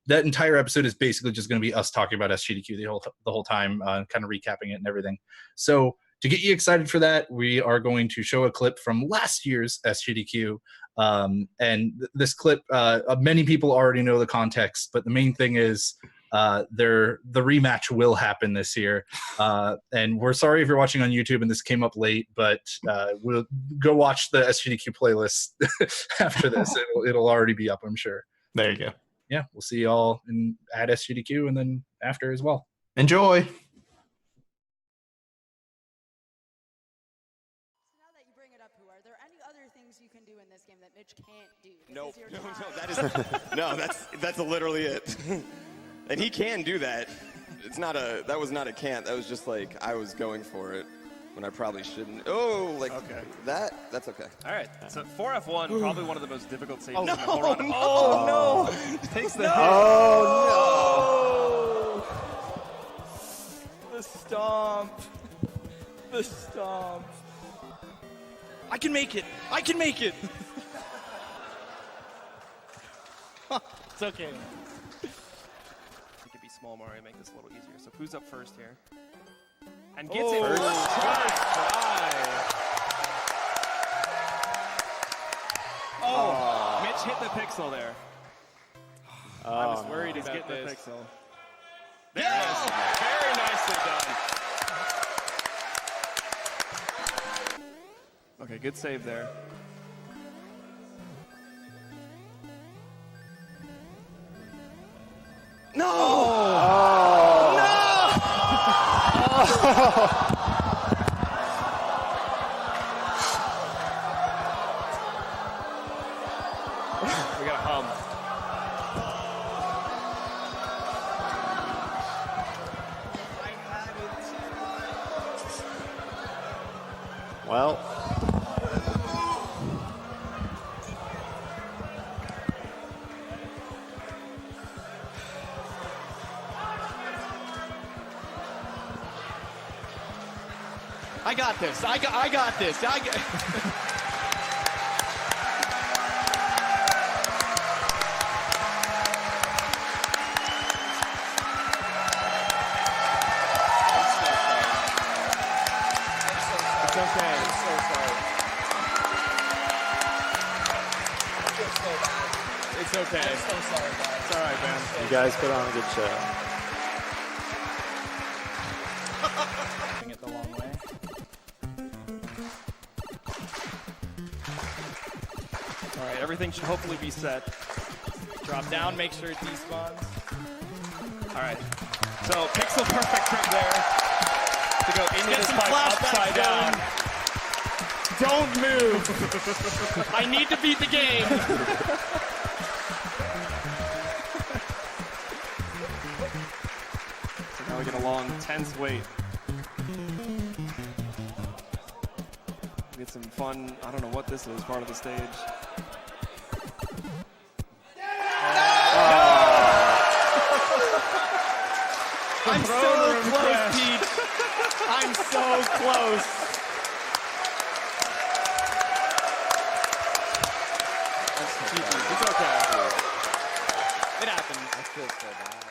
That entire episode is basically just going to be us talking about SGDQ the whole time, kind of recapping it and everything. So to get you excited for that, we are going to show a clip from last year's SGDQ. And this clip, many people already know the context, but the main thing is the rematch will happen this year. And we're sorry if you're watching on YouTube and this came up late, but we'll go watch the SGDQ playlist after this. It'll already be up, I'm sure. There you go. Yeah, we'll see y'all at SGDQ and then after as well. Enjoy. No, that's literally it. And he can do that. That was not a can't. That was just like I was going for it when I probably shouldn't. Oh, like okay. That's okay. All right. So 4F1, probably one of the most difficult saves in the no, whole run. no. Oh no! Takes the hit. Oh no! The stomp. The stomp. I can make it. I can make it. It's okay. We could be small Mario, make this a little easier. So who's up first here? And gets it first try. Oh, Mitch hit the pixel there. I was worried he's getting the pixel. There it is. Very nicely done. Okay, good save there. no! Oh. No! We got a hum. Well, I got this. I got this. It's okay. I'm so sorry. It's okay. I'm so sorry, guys. It's all right, man. you guys put on a good show. It the long way. All right, everything should hopefully be set. Drop down, make sure it despawns. All right, so pixel perfect trick there to go into this pipe upside down. Don't move. I need to beat the game. So now we get a long, tense wait. Get some fun, I don't know what this is, part of the stage. I'm so close, Pete. I'm so close. That's cheeky. It's okay. It happens. I feel so bad.